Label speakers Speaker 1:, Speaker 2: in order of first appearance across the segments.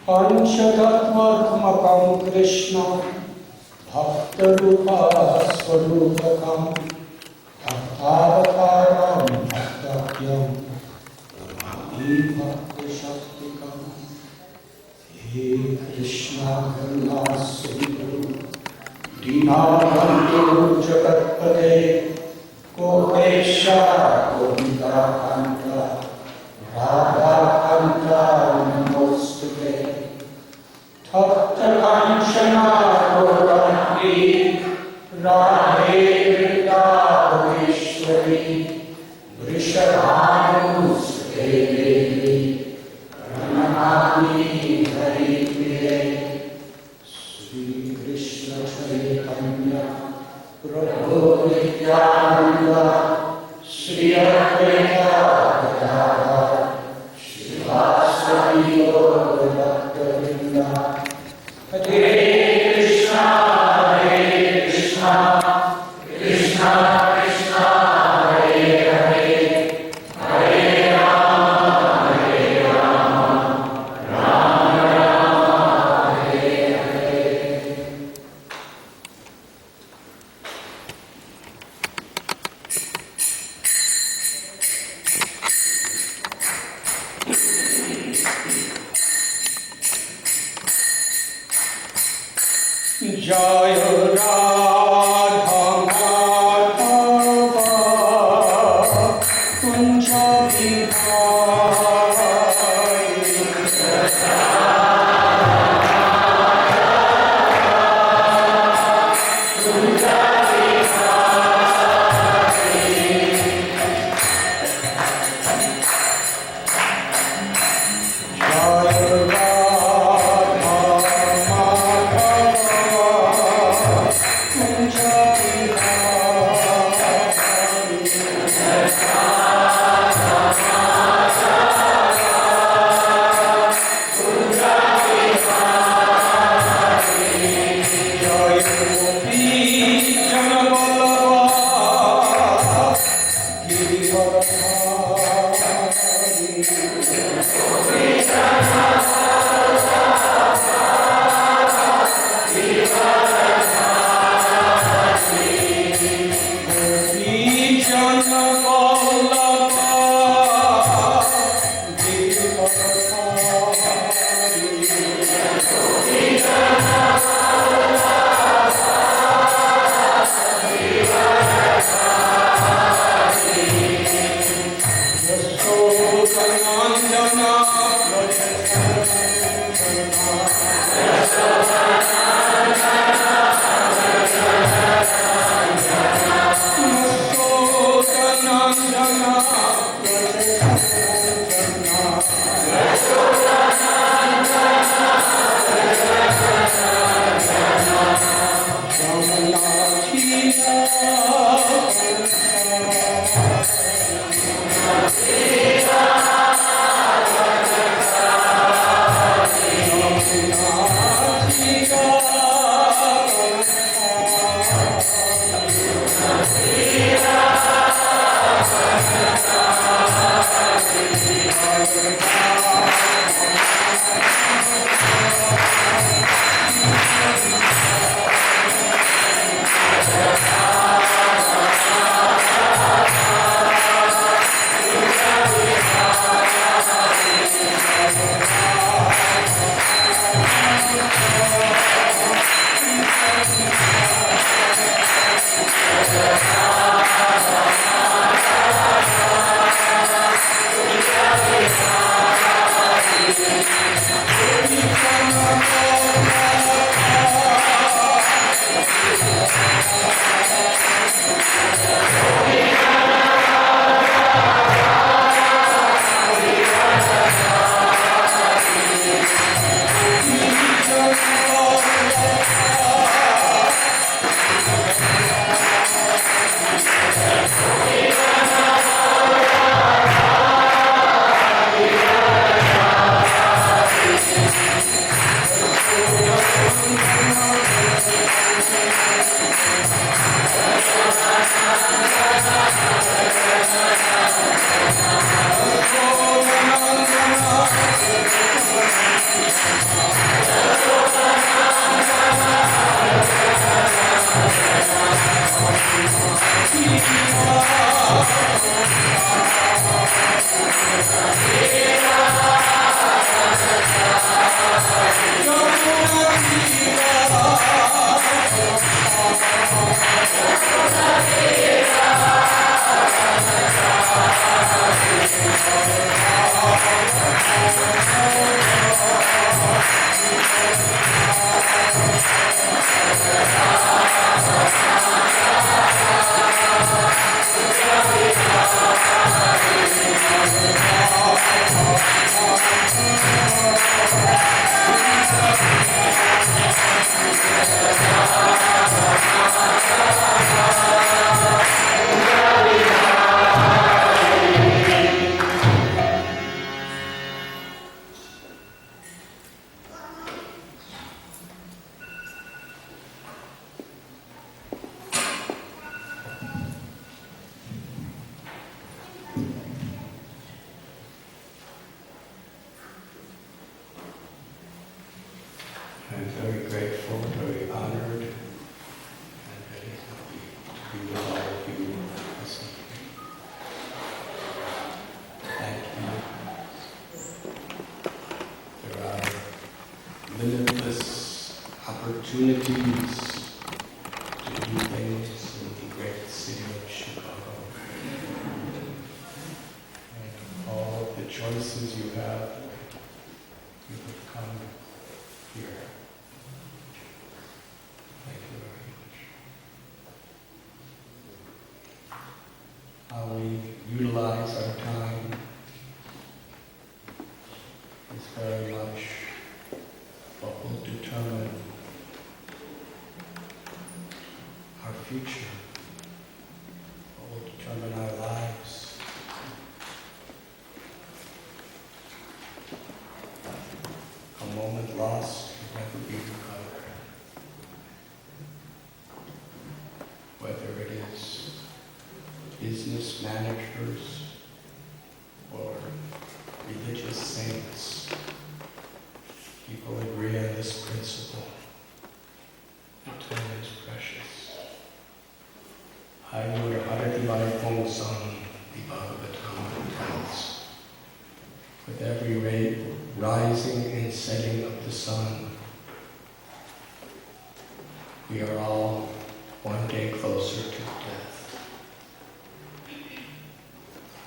Speaker 1: Panchatattvaatmakam Krishna Bhaktarupa Swarupakam Bhaktavataram Bhaktavyam Brahmani Bhakti-Shaktikam He Krishna Karuna Sindhu Dinabandhu Jagatpate Kohesha Govinda Kanta Radha Kanta Namostute Takta Kanchana Gaurani Radhe Vrindavaneshwari Vrishabhanusute Devi Pranamami Haripriye Sri Krishna Chaitanya Prabhu Nityananda Sri Advaita Gadadhar Srivasadi Gaura Bhakta-vrinda Hare Krishna Krishna Krishna Hare Hare Hare Rama Rama Rama Hare Hare. Jai Radha Madhava Kunja
Speaker 2: opportunities to do things in the great city of Chicago. And all the choices you have, you have come here. Thank you very much. How we utilize our time is very much what will determine our future, what will determine our lives. A moment lost can never be recovered. Whether it is business managers or religious saints, people agree on this principle. Time is precious. Ayur Harati Pongsan, the Bhagavatam tells. With every rising and setting of the sun, we are all one day closer to death.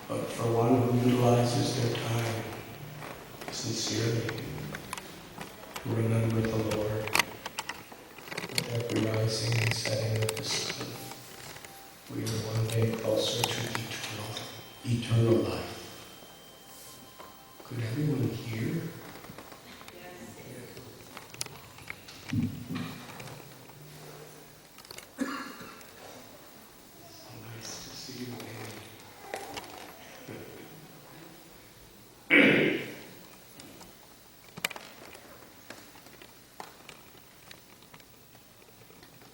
Speaker 2: But for one who utilizes their time sincerely to remember the Lord, with every rising and setting of the sun, we are one day closer to eternal life. Could everyone hear? So nice to see you again.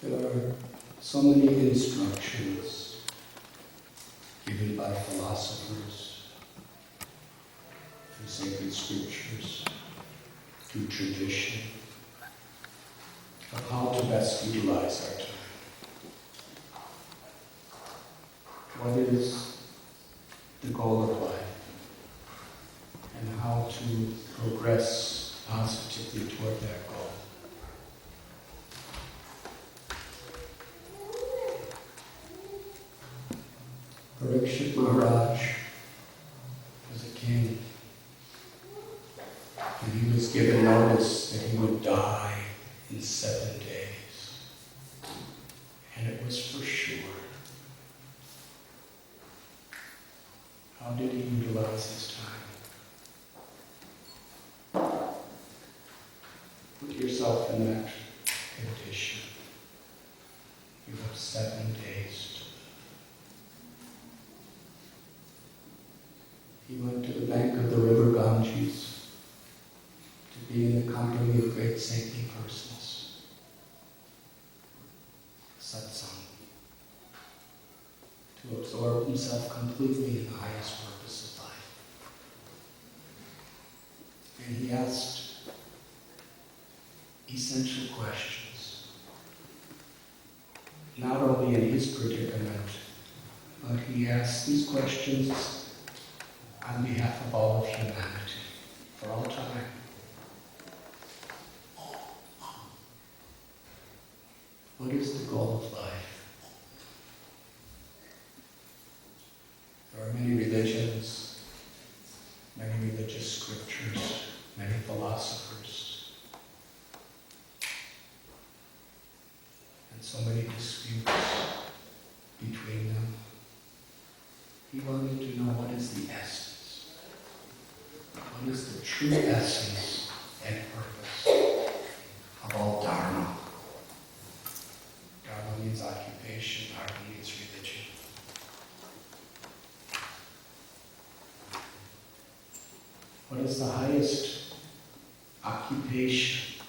Speaker 2: There are so many instructions given by philosophers, through sacred scriptures, through tradition, of how to best utilize our time. What is the goal of life, and how to progress positively toward that goal. Parikshit Maharaj was a king, and he was given notice that he would die in 7 days. And it was for sure. How did he utilize his time? Put yourself in that condition. You have 7 days to live. He went to the bank of the river Ganges to be in the company of great saintly persons. Satsang. To absorb himself completely in the highest purpose of life. And he asked essential questions, not only in his predicament, but he asked these questions on behalf of all of humanity, for all time. What is the goal of life? There are many religions, many religious scriptures, many philosophers, and so many disputes between them. He wanted to know what is the essence. What is the true essence and purpose of all Dharma? Dharma means occupation, Dharma means religion. What is the highest occupation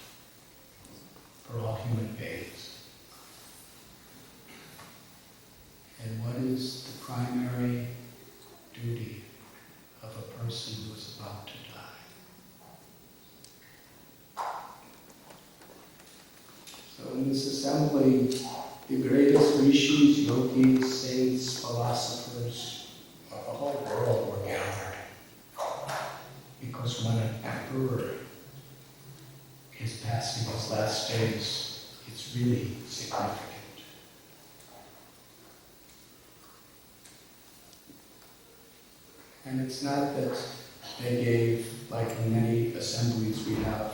Speaker 2: for all human beings? And what is the primary duty of a person who is about to die? So in this assembly, the greatest rishis, yogis, saints, philosophers of the whole world were gathered. Because when an emperor is passing his last days it's really significant. And it's not that they gave, like in many assemblies we have,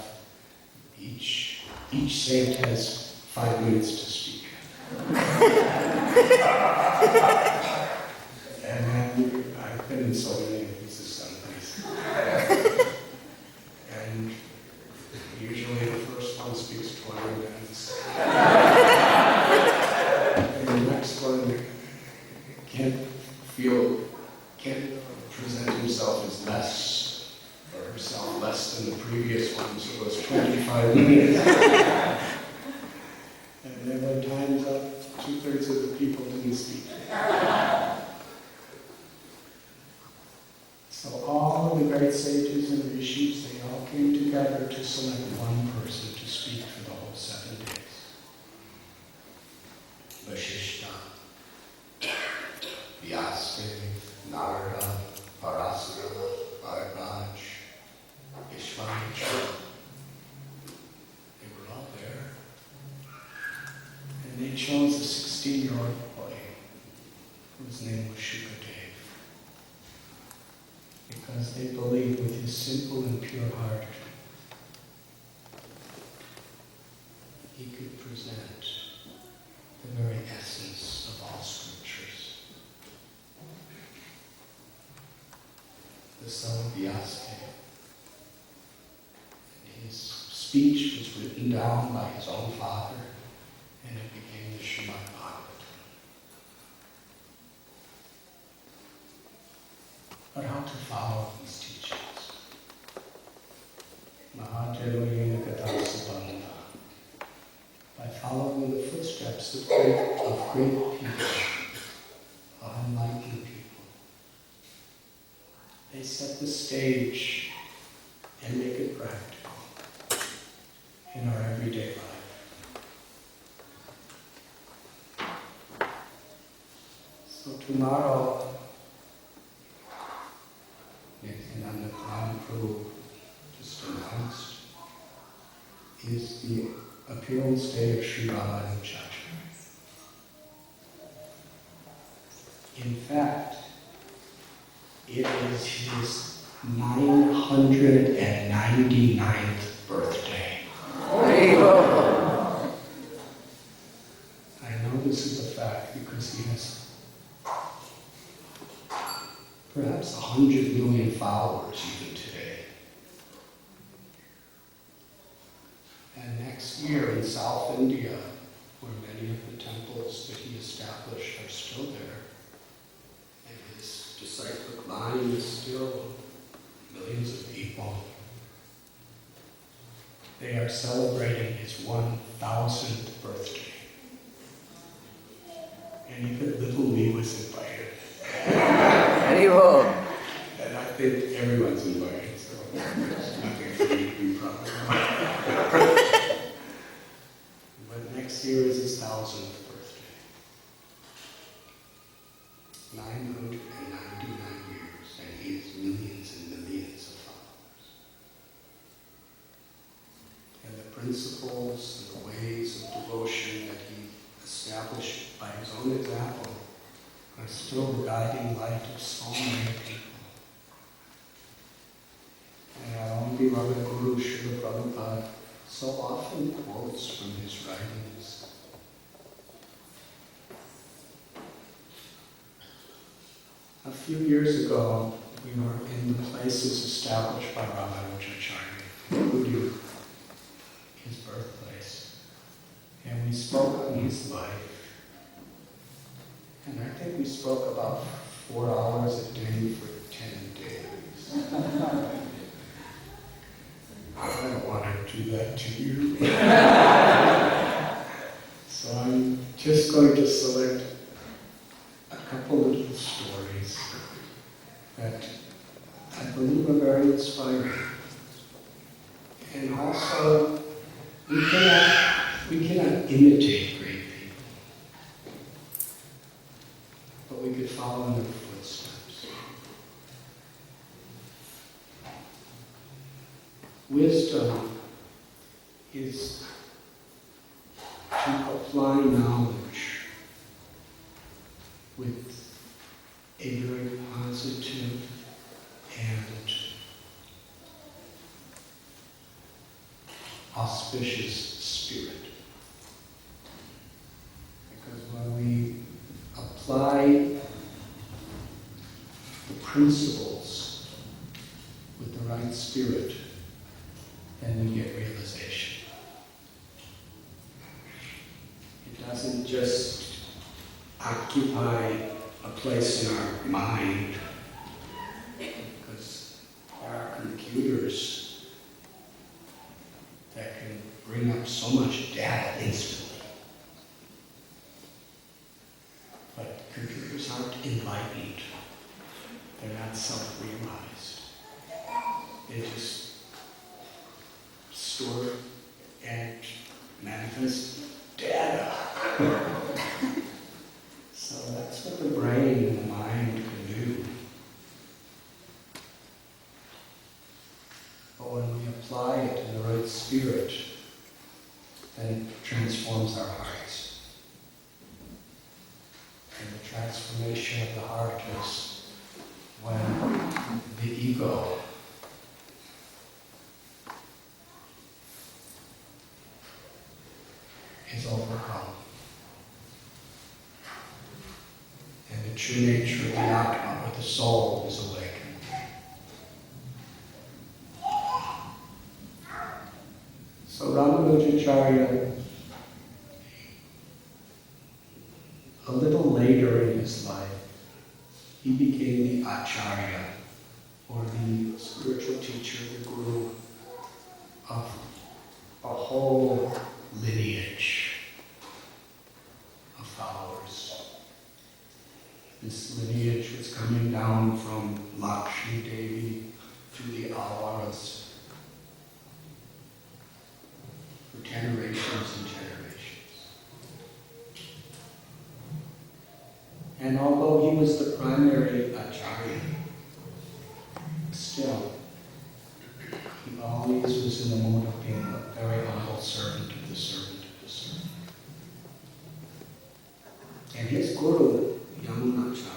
Speaker 2: each saint has 5 minutes to speak. And then I've been in so many of these assemblies. And usually the first one speaks 20 minutes. And the next one can't present himself as less, or herself less than the previous one, so it was 25 minutes. And then when time's up, 2/3 of the people didn't speak. So all of the great sages and rishis, they all came together to select one person to speak for the whole 7 days. Vashishta, Vyasdev, Narada, Parasura, Bharadwaj, Ishvamitra. They were all there. And they chose a 16-year-old boy whose name was Shukadeva, because they believed with his simple and pure heart he could present the very essence of all scriptures. The son of Vyasdev. And his speech was written down by his own father, and it became the Srimad Bhagavatam. But how to follow these teachings? Mahadevoyena Katha Sabandha. By following the footsteps of great people, of enlightened people. They set the stage and make it practical in our everyday life. So tomorrow, Nityananda Prabhu just announced, is the appearance day of Sri Ramanujacharya. In fact, it is his 999th birthday. I know this is a fact because he has perhaps 100 million followers even today. And next year in South India, where many of the temples that he established are still there, and his disciplic line is still millions of people, they are celebrating his 1000th birthday. And even little me was invited. And I think everyone's invited, so there's nothing for me to be proud of. But next year is his 1000th birthday. 999 years, and he has millions and millions of followers. And the principles and the ways of devotion that he established by his own example are still the guiding light of so many people. And our own beloved Guru Srila Prabhupada so often quotes from his writings. A few years ago, we were in the places established by Ramanujacharya, Guru, his birthplace, and we spoke on his life. And I think we spoke about 4 hours a day for 10 days. I don't want to do that to you. So I'm just going to select a couple little stories that I believe are very inspiring. And also, we cannot imitate great people, but we could follow in their footsteps. Wisdom is to apply knowledge with a very positive and auspicious spirit. Because when we apply the principles with the right spirit, then we get realization. It doesn't just occupy a place in our mind, because there are computers that can bring up so much data instantly. But computers aren't enlightened. They're not self-realized. They just store and manifest data. So that's what the brain and the mind can do. But when we apply it in the right spirit, then it transforms our hearts. And the transformation of the heart is when the ego is overcome. And the true nature of the Atma, or the soul, is awakened. So Ramanujacharya, a little later in his life, he became the Acharya, or the spiritual teacher, the guru of a whole lineage of followers. This lineage was coming down from Lakshmi Devi through the Alvaras for generations and generations. And although he was the primary Acharya, still, he always was in the mode of being a very humble servant of the servant of the servant. And his guru, Ramanujacharya,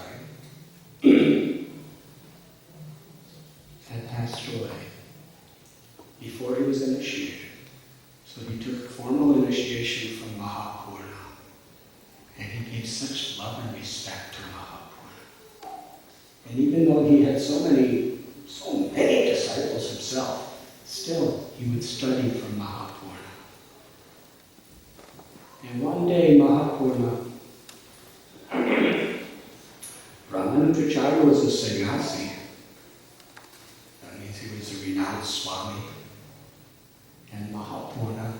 Speaker 2: had passed away before he was initiated. So he took formal initiation from Mahapurna. And he gave such love and respect to Mahapurna. And even though he had so many disciples himself, still he would study from Mahapurna. And one day Mahapurna, Ramanujacharya was a sannyasi. That means he was a renounced Swami. And Mahapurna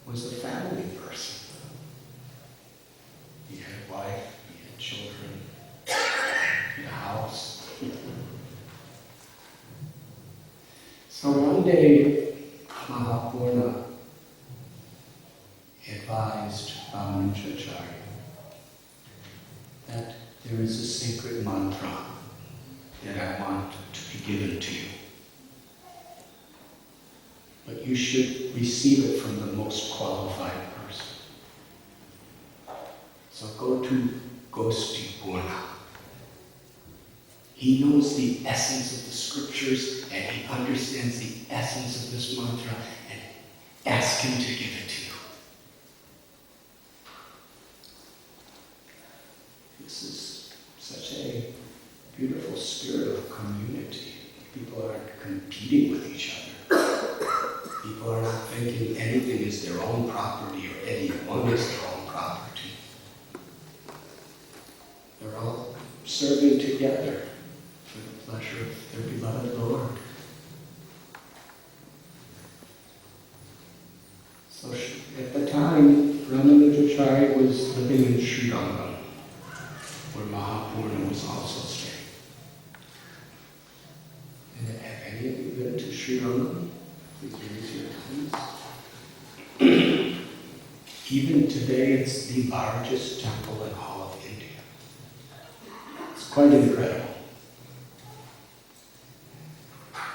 Speaker 2: was a family person. He had a wife, he had children, he had a house. So one day, Mahapurna advised Ramanujacharya that there is a secret mantra that I want to be given to you. But you should receive it from the most qualified person. So go to Gosti Purna. He knows the essence of the scriptures and he understands the essence of this mantra, and ask him to give it to you. This is such a beautiful spirit of community. People aren't competing with each other. People are not thinking anything is their own property or anyone is their own property. They're all serving together for the pleasure of their beloved Lord. So at the time, Ramanujacharya was living in Sri Lanka, where Mahapurna was also staying. And have any of you been to Sri Lanka? Please raise your hands. Even today, it's the largest temple in all of India. It's quite incredible.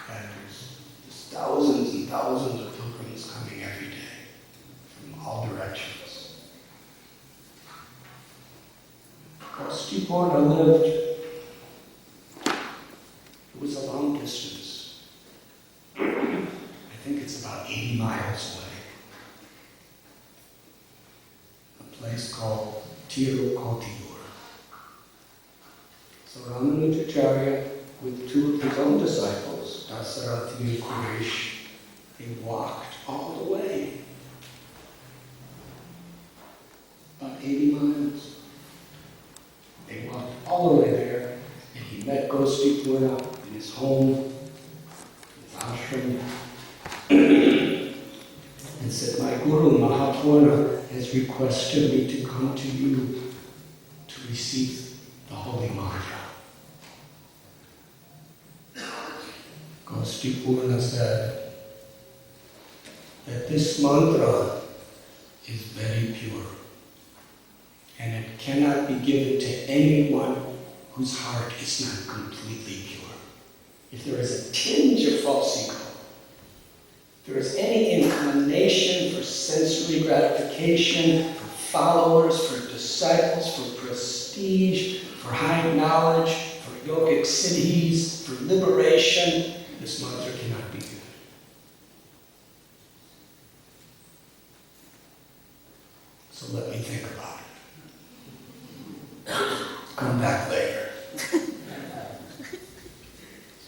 Speaker 2: And there's thousands and thousands of pilgrims coming every day from all directions. is called Tirukotiur. So Ramanujacharya, with two of his own disciples, Dasathi and Kishor, they walked all the way, about 80 miles. They walked all the way there, and he met Goswami in his home, his ashram, and said, my Guru Mahapurna has requested me to come to you to receive the holy mantra. Goswami said that this mantra is very pure, and it cannot be given to anyone whose heart is not completely pure. If there is a tinge of false ego, if there is any inclination for sensory gratification, for followers, for disciples, for prestige, for high knowledge, for yogic siddhis, for liberation, this mantra cannot be given. So let me think about it. Come back later.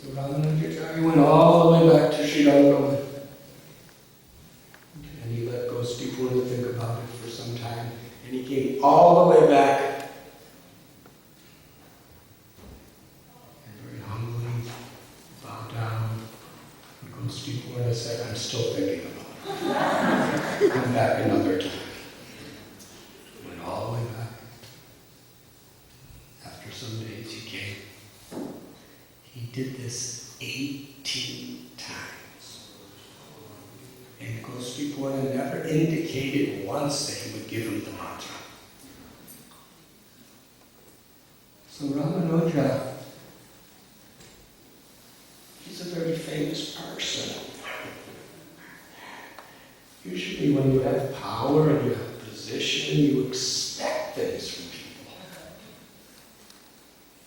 Speaker 2: So Ramanujacharya went all the way back to Shukadeva, and he let Goswami think about it for some time, and he came all the way back, and very humbly bowed down, and Goswami said, I'm still thinking about it. Come back another time. Went all the way back. After some days he came. He did this 18 times. And Goswami never indicated once that he would give him the mantra. So Ramanuja, he's a very famous person. Usually when you have power and you have position, you expect things from people.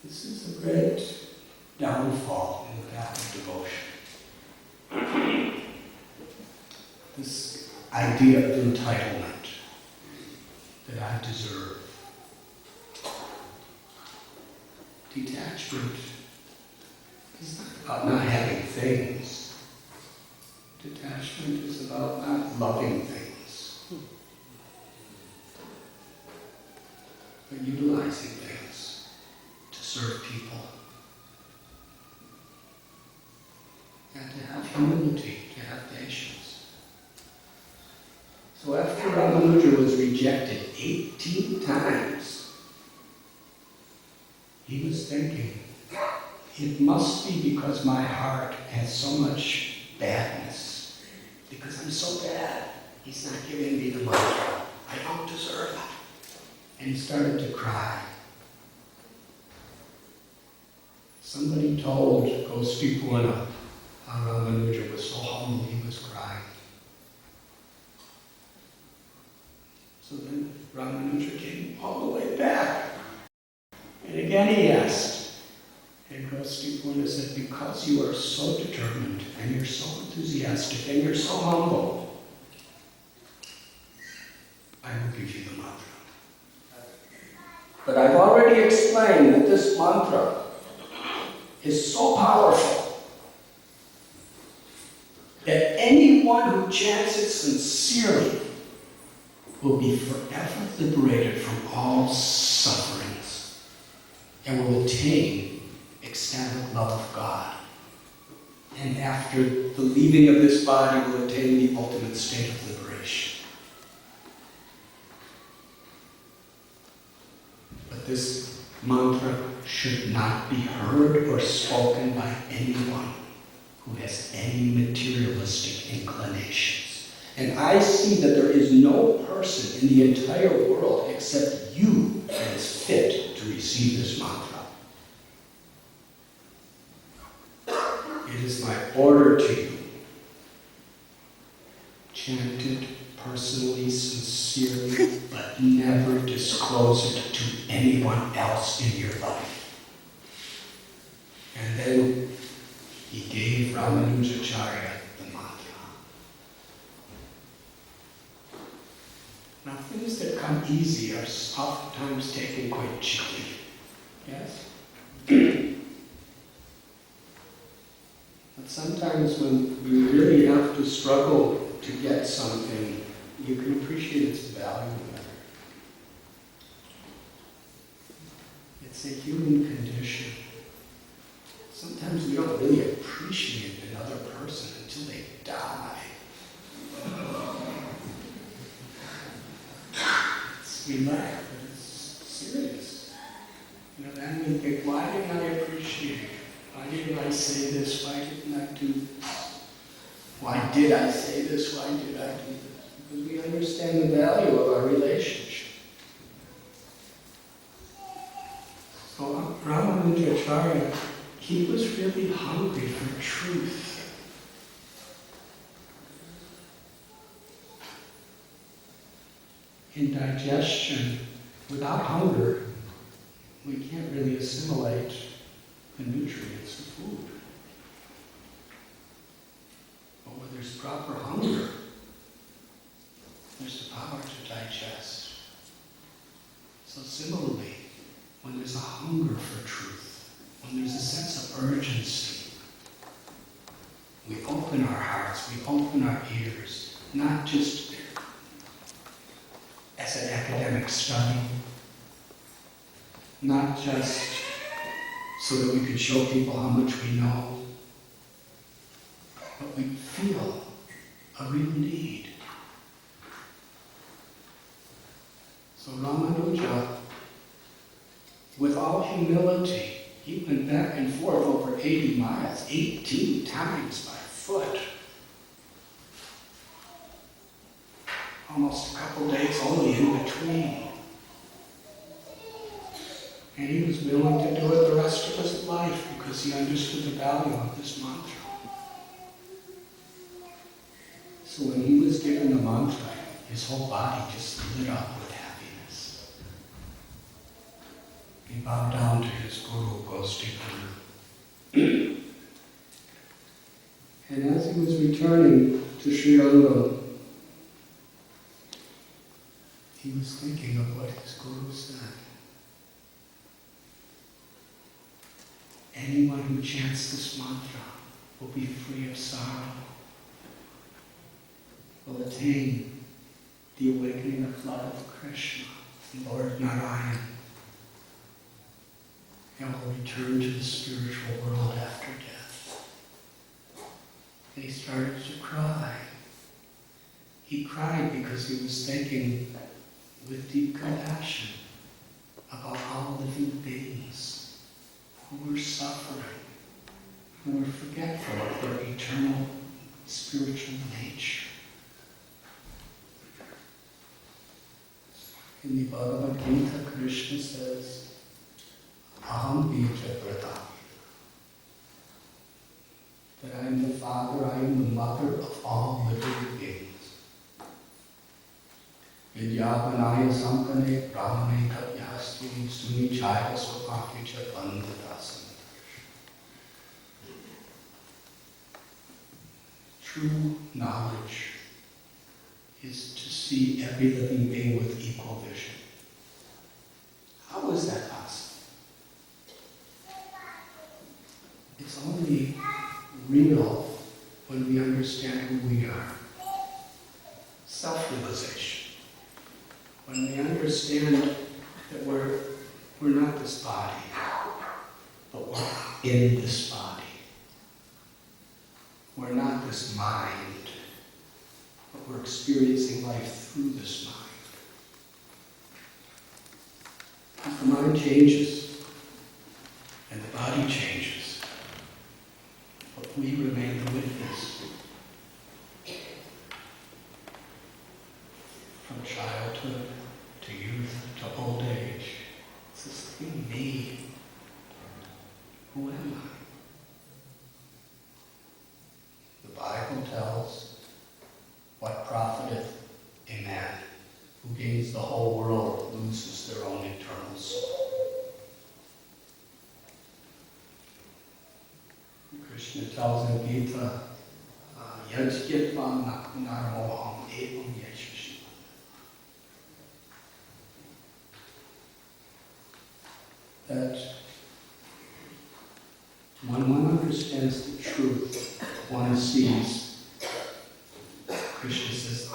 Speaker 2: This is a great downfall in the path of devotion. This idea of entitlement, that I deserve. Detachment is not about not having things. Detachment is about not loving things, but utilizing things to serve people. And to have humility, to have patience. So after Ramanuja was rejected 18 times, he was thinking, it must be because my heart has so much badness. Because I'm so bad, he's not giving me the mantra. I don't deserve it. And he started to cry. Somebody told Goswami how Ramanuja was so humble he was crying. So then Ramanuja came all the way back. And again he asked. And Goswami said, because you are so determined, and you're so enthusiastic, and you're so humble, I will give you the mantra. But I've already explained that this mantra is so powerful that anyone who chants it sincerely will be forever liberated from all sufferings and will attain ecstatic love of God. And after the leaving of this body will attain the ultimate state of liberation. But this mantra should not be heard or spoken by anyone who has any materialistic inclinations. And I see that there is no person in the entire world except you that is fit to receive this mantra. It is my order to you. Chant it personally, sincerely, but never disclose it to anyone else in your life. And then he gave Ramanujacharya the mantra. Now things that come easy are oftentimes taken quite cheaply. Yes? But sometimes when you really have to struggle to get something, you can appreciate its value better. It's a human condition. Sometimes we don't really appreciate another person until they die. We laugh, but it's serious. Then we think, why didn't I appreciate it? Why didn't I say this? Why didn't I do this? Why did I say this? Why did I do this? Because we understand the value of our relationship. So Ramanujacharya, he was really hungry for truth. In digestion, without hunger, we can't really assimilate the nutrients of food. But when there's proper hunger, there's the power to digest. So similarly, when there's a hunger for truth, when there's a sense of urgency, we open our hearts, we open our ears, not just as an academic study, not just so that we could show people how much we know, but we feel a real need. So Ramanuja, with all humility, he went back and forth over 80 miles, 18 times by foot. Almost a couple days only in between. And he was willing to do it the rest of his life because he understood the value of this mantra. So when he was given the mantra, his whole body just lit up with happiness. He bowed down to his guru, Goswami. And as he was returning to Sri Rangam, he was thinking of what his guru said. Anyone who chants this mantra will be free of sorrow, will attain the awakening of love of Krishna, Lord Narayan, and will return to the spiritual world after death. And he started to cry. He cried because he was thinking with deep compassion about all living beings who were suffering, who were forgetful of their eternal spiritual nature. In the Bhagavad Gita, Krishna says, Aham bija prata, that I am the father, I am the mother of all living beings. Vidyavanaya sampane brahmane kavyasti sunichaya svapakicha bandhadasana. True knowledge is to see every living being with equal vision. How is that possible? It's only real when we understand who we are. Self-realization. When we understand that we're not this body, but we're in this body. We're not this mind, but we're experiencing life through this mind. If the mind changes, and the body changes, but we remain the witness. From childhood to youth to old age, it's this thing, me. Who am I? The Bible tells, what profiteth a man who gains the whole world, loses their own eternal soul. Krishna tells in Gita, yajyatvam nakunamoham evam yashashi. that when one understands the truth, one sees, Krishna says,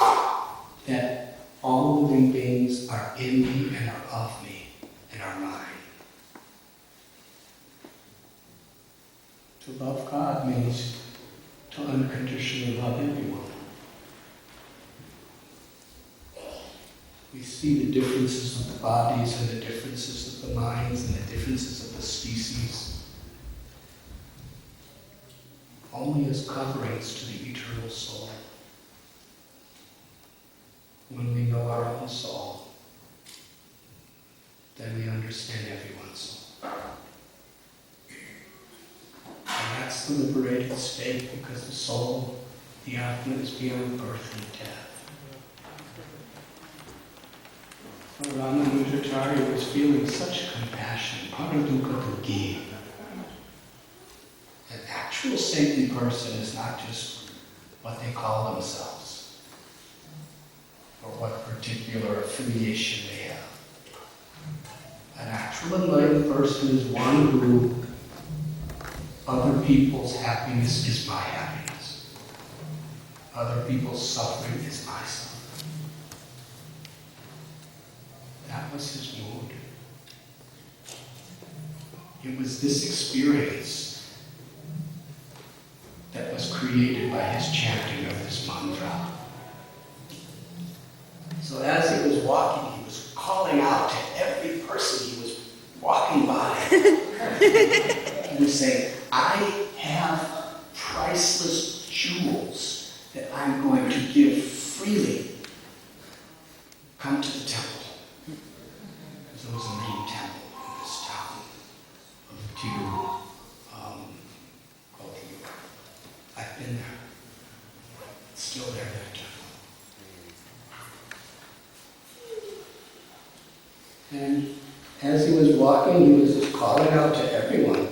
Speaker 2: that all living beings are in me and are of me and are mine. To love God means to unconditionally love everyone. We see the differences of the bodies and the differences of the minds and the differences of the species only as coverings to the eternal soul. When we know our own soul, then we understand everyone's soul. And that's the liberated state, because the soul, the Atma, is beyond birth and death. Ramanujacharya was feeling such compassion, paradukha. An actual saintly person is not just what they call themselves, or what particular affiliation they have. An actual enlightened person is one who other people's happiness is my happiness. Other people's suffering is my suffering. That was his mood. It was this experience that was created by his chanting of this mantra. So as he was walking, he was calling out to every person he was walking by. He was saying, I have priceless jewels that I'm going to give freely. Come to the temple. There was a main temple in this town of Tiru, called Tiru. I've been there. It's still there, that temple. And as he was walking, he was just calling out to everyone.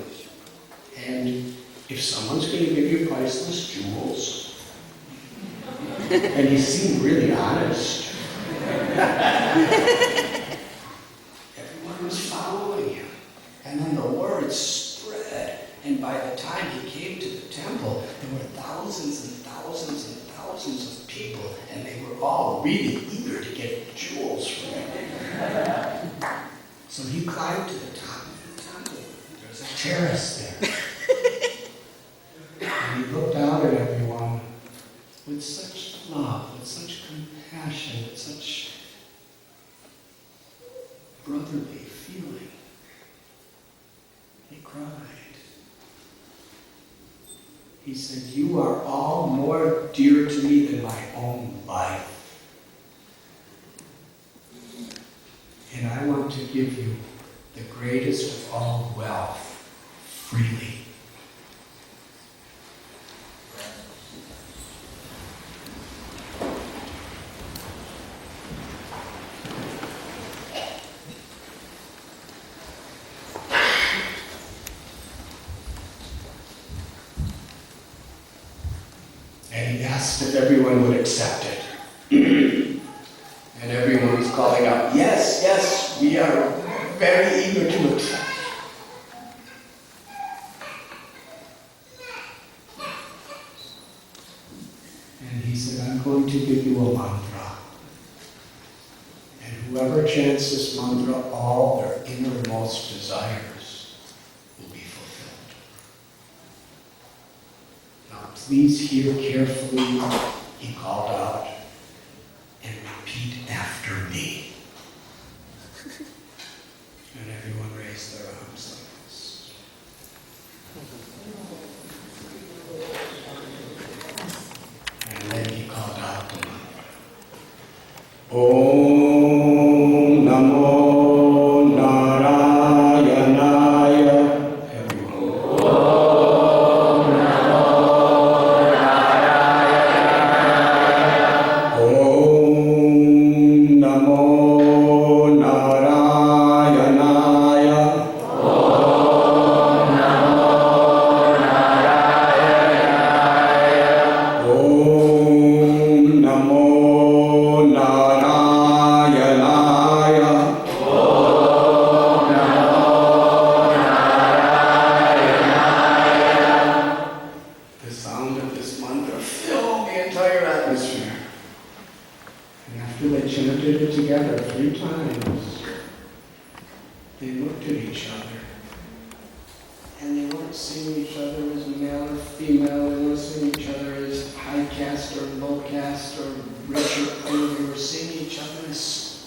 Speaker 2: And if someone's going to give you priceless jewels, and he seemed really honest, was following him. And then the word spread. And by the time he came to the temple, there were thousands and thousands and thousands of people, and they were all really eager to get jewels from him. So he climbed to the top of the temple. There's a terrace there. And he looked out at everyone with such love, with such compassion, with such brotherly feeling. He cried. He said, you are all more dear to me than my own life. And I want to give you the greatest of all wealth freely. And he asked if everyone would accept it. And everyone was calling out, yes, yes, we are very eager to accept. And he said, I'm going to give you a mantra. And whoever chants this mantra, all their innermost desires will be fulfilled. Now please hear carefully, he called out, and repeat after me. And everyone raised their arms like this. And then he called out the mantra. Om Namo Narayanaya. Everyone. Om Namo Narayanaya. Om Namo Narayanaya. Om 3 times they looked at each other. And they weren't seeing each other as male or female. They weren't seeing each other as high caste or low caste or rich or poor. They were seeing each other as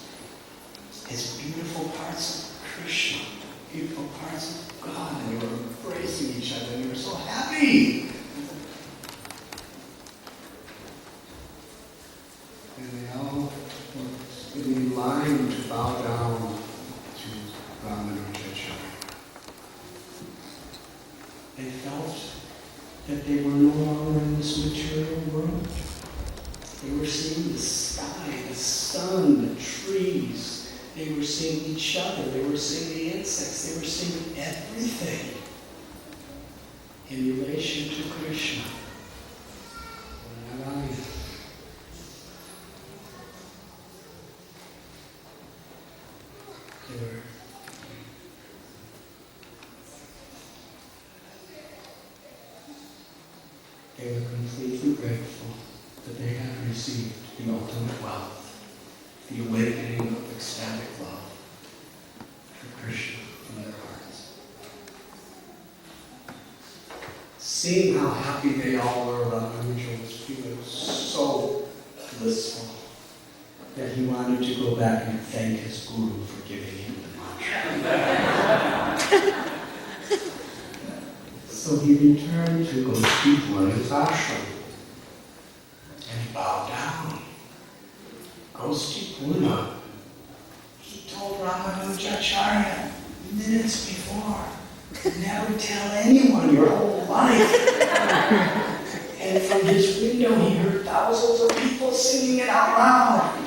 Speaker 2: beautiful parts of Krishna, beautiful parts of God. And they were embracing each other and they were so happy. And they all were in line to bow down to Ramanujacharya. They felt that they were no longer in this material world. They were seeing the sky, the sun, the trees. They were seeing each other. They were seeing the insects. They were seeing everything in relation to Krishna. They were completely grateful that they had received the ultimate wealth, the awakening of ecstatic love for Krishna from their hearts. Seeing how happy they all were, Ramanuja was feeling so blissful that he wanted to go back and thank his guru for giving him the mantra. So he returned to Goswami's ashram and he bowed down. Goswami, he told Ramanujacharya minutes before, never tell anyone your whole life. And from his window he heard thousands of people singing it out loud.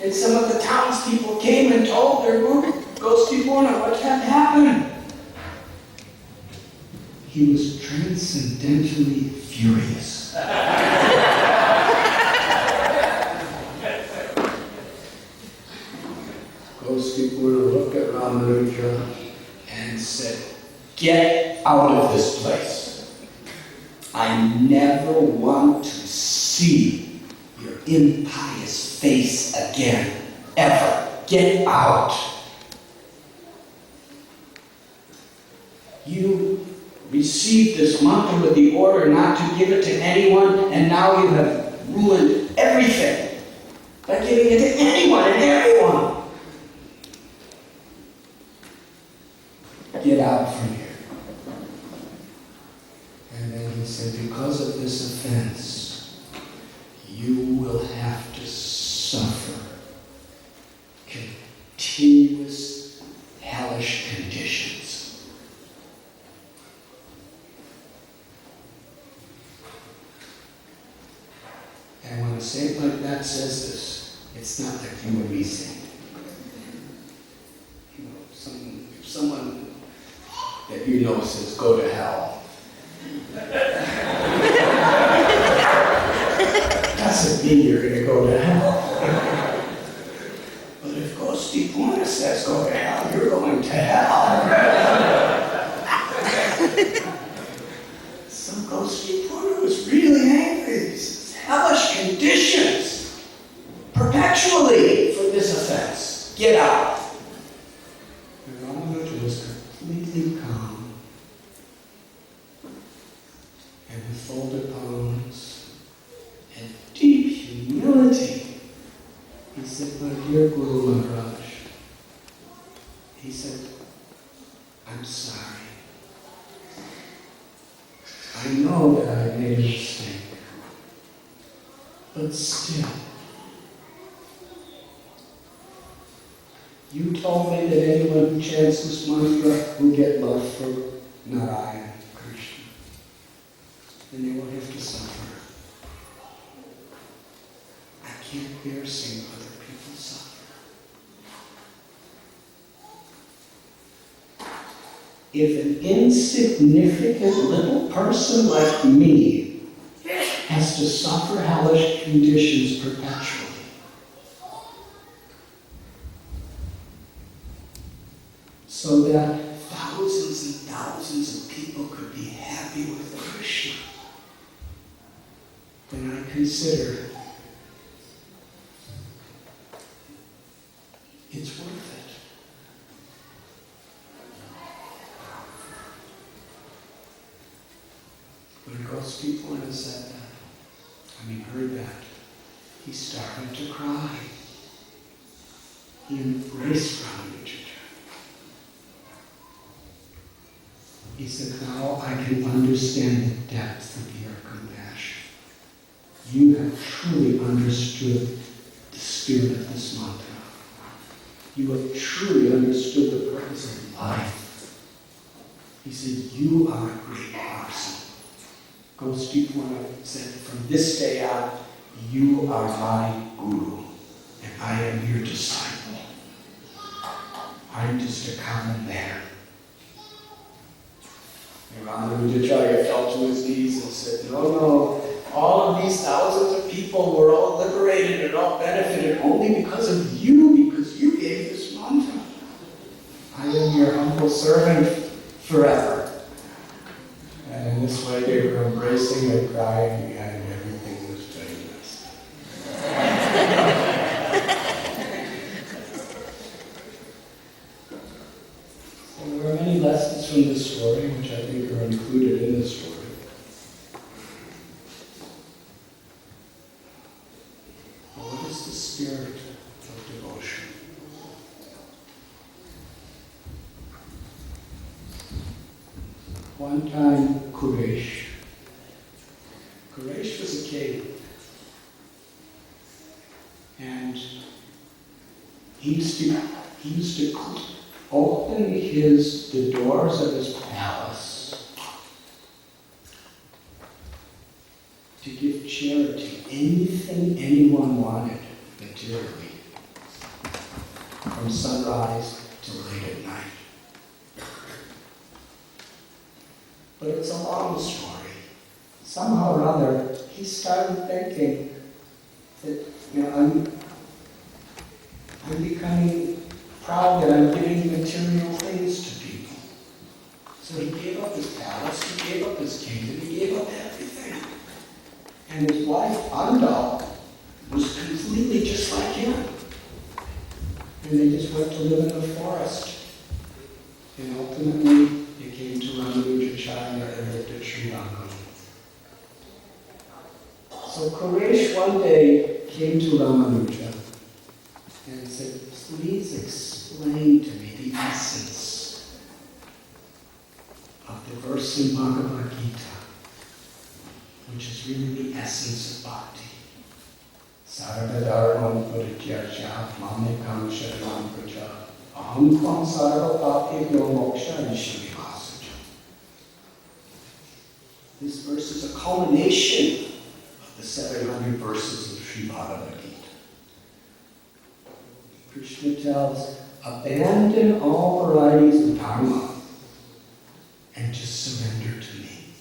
Speaker 2: And some of the townspeople came and told their guru, Goswami, what had happened? He was transcendentally furious. Goswami looked at Ramanuja and said, "Get out of this place. I never want to see your impious face again, ever. Get out. You received this mantra with the order not to give it to anyone, and now you have ruined everything by giving it to anyone and everyone. Get out from here." And then he said, because of this offense, you will have to suffer continuous hellish conditions. And when a saint like that says this, it's not like you and me saying. You know, if someone that you know says, "Go to hell," doesn't mean you're going to go to hell. But if Goswami says, "Go to hell," you're going to hell. So Goswami was really angry. Hellish conditions perpetually for this offense. Get out. And Ramanuja was completely calm and with folded palms and deep humility. He said, "My dear Guru Maharaj," he said, "I'm sorry. I know that I made a mistake. But still, you told me that anyone who chants this mantra will get love for Narayana, Krishna, and they won't have to suffer. I can't bear seeing other people suffer. If an insignificant little person like me has to suffer hellish conditions perpetually, so that thousands and thousands of people could be happy with Krishna, then I consider When Ghost people said that, heard that, he started to cry. He embraced Ramanujacharya. He said, now I can understand the depth of your compassion. You have truly understood the spirit of this mantra. You have truly understood the purpose of life. He said, you are a great person. Ghost people said, from this day on, you are my guru, and I am your disciple. I'm just a common man. And Ramanujacharya fell to his knees and said, no, all of these thousands of people were all liberated and all benefited only because of you, because you gave this mantra. I am your humble servant forever. And in this way they were embracing and crying, and everything was famous. So there are many lessons from this story, which I think are included in this story. But what is the spirit of devotion? One time, Quraysh was a king, and he used to open the doors of his palace to give charity, anything anyone wanted materially, from sunrise till late at night. But it's a long story. Somehow or other, he started thinking that, I'm becoming proud that I'm giving material things to people. So he gave up his palace, he gave up his kingdom, he gave up everything. And his wife, Andal, was completely just like him. And they just went to live in the forest. And ultimately, they came to Ramanujacharya and lived at Sri Lanka. So Quraysh one day came to Ramanuja and said, please explain to me the essence of the verse in Bhagavad Gita, which is really the essence of bhakti. Sarvadharman parityajya mamekam sharanam praja aham tvam sarvapapebhyo moksharishyami vasaja. This verse is a culmination of the 700 verses of Sri Bhagavad Gita. Krishna tells, abandon all varieties of dharma and just surrender to me,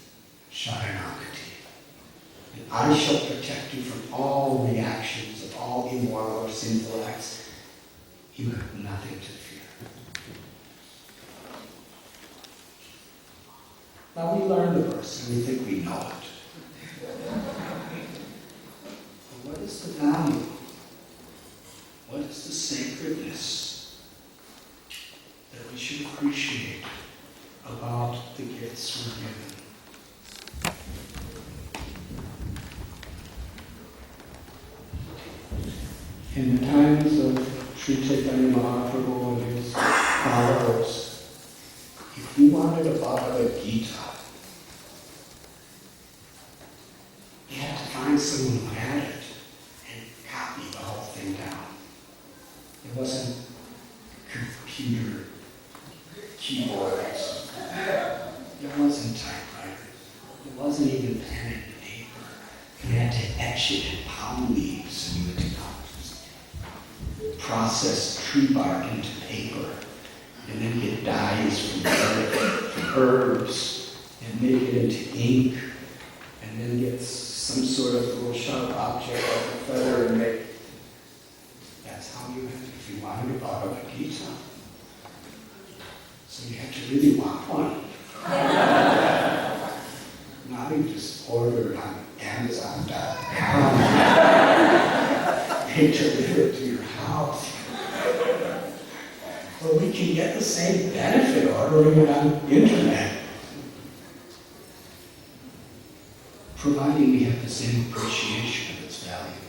Speaker 2: Sharanagati. And I shall protect you from all reactions of all immoral or sinful acts. You have nothing to fear. Now we learn the verse and we think we know it. But what is the value? What is the sacredness that we should appreciate about the gifts we're given? In the times of Sri Chaitanya Mahaprabhu and his followers, if you wanted a Bhagavad Gita, you had to find someone who had it and copy the whole thing down. It wasn't computer keyboards. It wasn't typewriter. It wasn't even pen and paper. You had to etch it in palm leaves, and you had to process tree bark into paper, and then get dyes from herbs, and make it into ink, and then get some sort of little sharp object like a feather and make. That's how you had to, if you wanted a Bhagavad Gita. So you had to really want one. Now you just order it on Amazon.com. They deliver it to your house. Well, we can get the same benefit ordering it on the internet. providing we have the same appreciation of its value.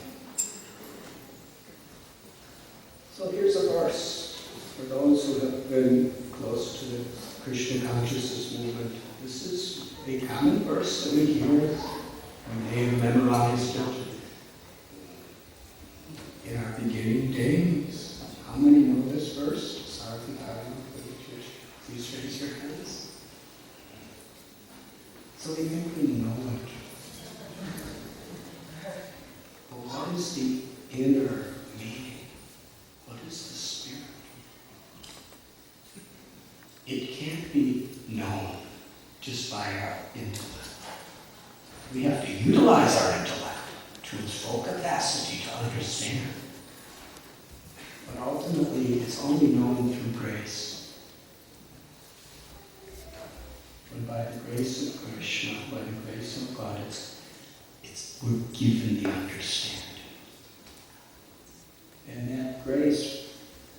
Speaker 2: So here's a verse for those who have been close to the Krishna consciousness movement. This is a common verse that we hear. We may have memorized it in our beginning days. How many know this verse? Please raise your hands. So we think we know it. But what is the inner meaning? What is the spirit? It can't be known just by our intellect. We have to utilize our intellect to its full capacity to understand. But ultimately, it's only known through grace. And by the grace of Krishna, by the grace of God, we're given the understanding. And that grace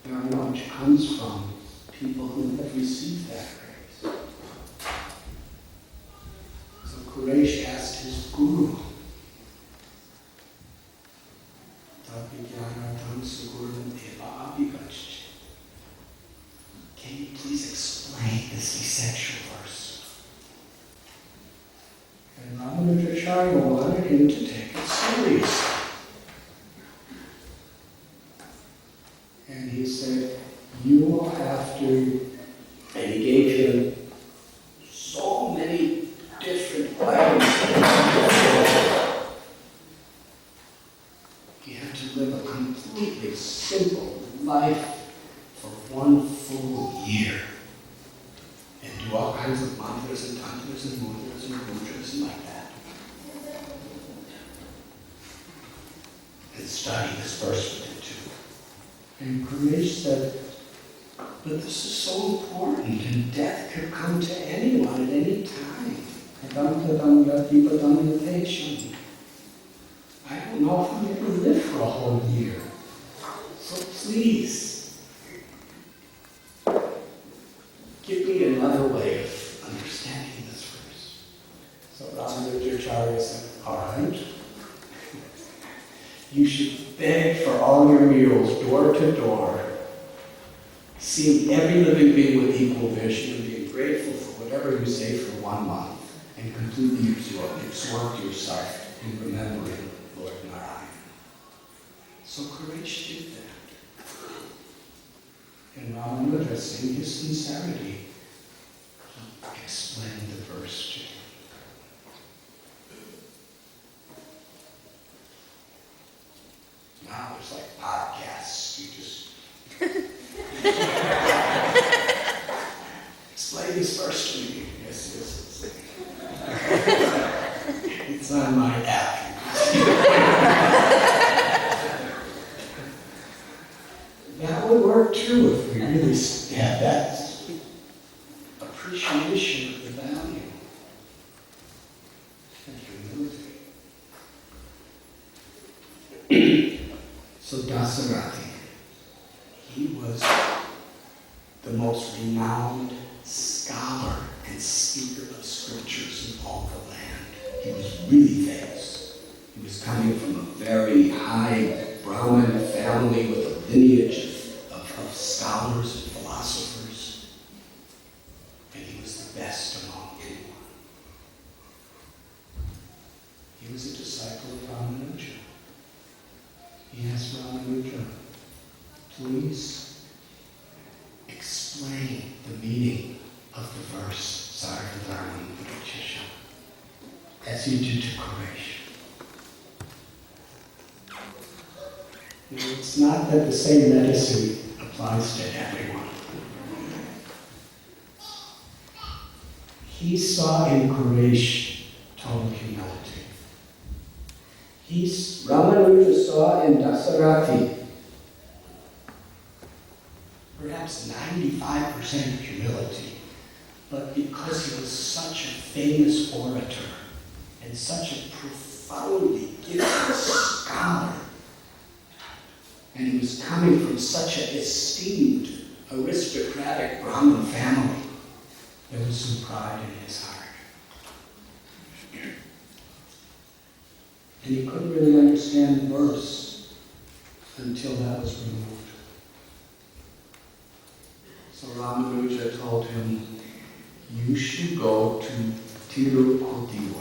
Speaker 2: very much comes from people who have received that grace. So Quraysh asked his guru, can you please explain this essential verse? And Ramanujacharya wanted him to take it seriously. And he said, you will have to, and he gave him so many different items. You have to live a completely simple life for one full year. And do all kinds of mantras and tantras and mudras and mudras and like that. And study this verse with him too. And Quraysh said, but this is so important, and death could come to anyone at any time. I don't know if I'm going to live for a whole year. So please, give me another way of understanding this verse. So Ramanujacharya said, all right. You should beg for all your meals, door to door, seeing every living being with equal vision and being grateful for whatever you say for 1 month, and completely absorb yourself in remembering Lord Narayana. So Quraysh did that. And Ramanuja, in his sincerity, explained the verse to him. Now there's like podcasts. You just explain this verse to me. Yes. It's on my app. That would work too if we really had that appreciation of the value and humility. So Dasathi, he was the most renowned scholar and speaker of scriptures in all the land. He was really famous. He was coming from a very high Brahmin family with a lineage of scholars and philosophers. And he was the best among anyone. He was a disciple of Ramanuja. He asked Ramanuja, please explain the meaning of the verse, Sarvadharman Parityasya, as you did to Quraysh. It's not that the same medicine applies to everyone. He saw in Quraysh total humility. Ramanuja saw in Dasathi perhaps 95% humility, but because he was such a famous orator and such a profoundly gifted scholar, and he was coming from such an esteemed, aristocratic Brahmin family, there was some pride in his heart.
Speaker 3: And he couldn't really understand the verse until that was removed. So Ramanuja told him, you should go to Tirupati,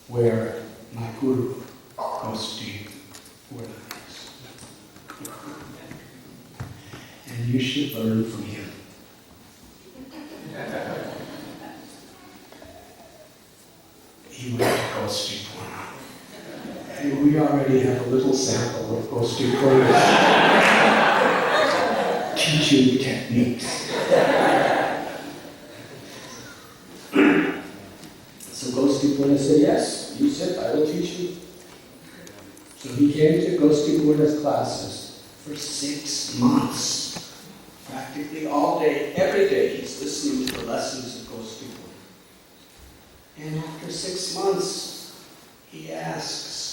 Speaker 3: where my guru, Kosti, is. And you should learn from him. He went to Kosti Purna. And we already have a little sample of Kosti Purna's teaching techniques. So Kosti Purna said, yes, you sit, I will teach you. So he came to Kosti Purna's classes for 6 months. Practically all day, every day, he's listening to the lessons of Kosti Purna. And after 6 months, he asks,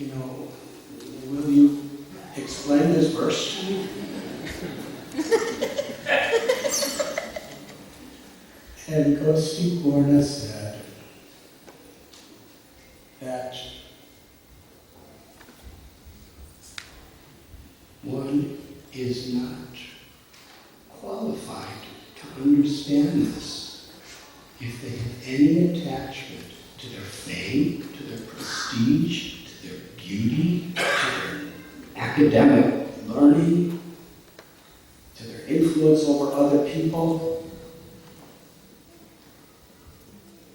Speaker 3: will you explain this verse to me? And Kosti Purna said that one is not qualified to understand this if they have any attachment to their fame, to their prestige, to their beauty, to their academic learning, to their influence over other people.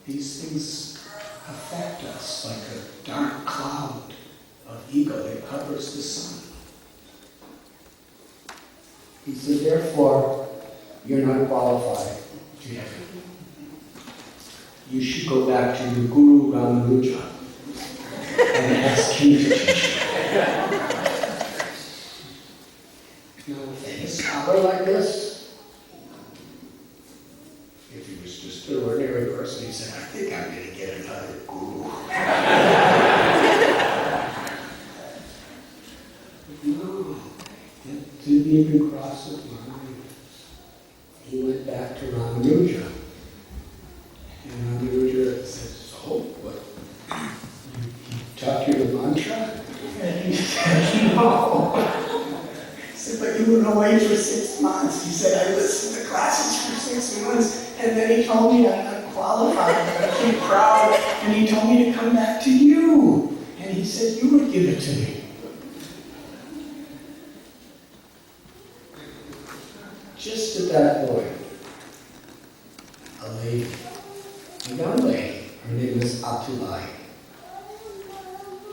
Speaker 3: These things affect us like a dark cloud of ego that covers the sun. He said, therefore, you're not qualified to heaven. You should go back to your guru Ramanuja and ask him to teach you. Now, a scholar like this, if he was just an ordinary person, he said, I think I'm going to get another guru. No, that didn't even cross his mind. He went back to Ramanuja. And Ramanuja said, so, what? You taught you the mantra? And he said, no. He said, but you were away for 6 months. He said, I listened to classes for 6 months, and then he told me I'm not qualified, and I came proud, and he told me to come back to you. And he said, you would give it to me. Just at that point, a young lady, her name is Atulai,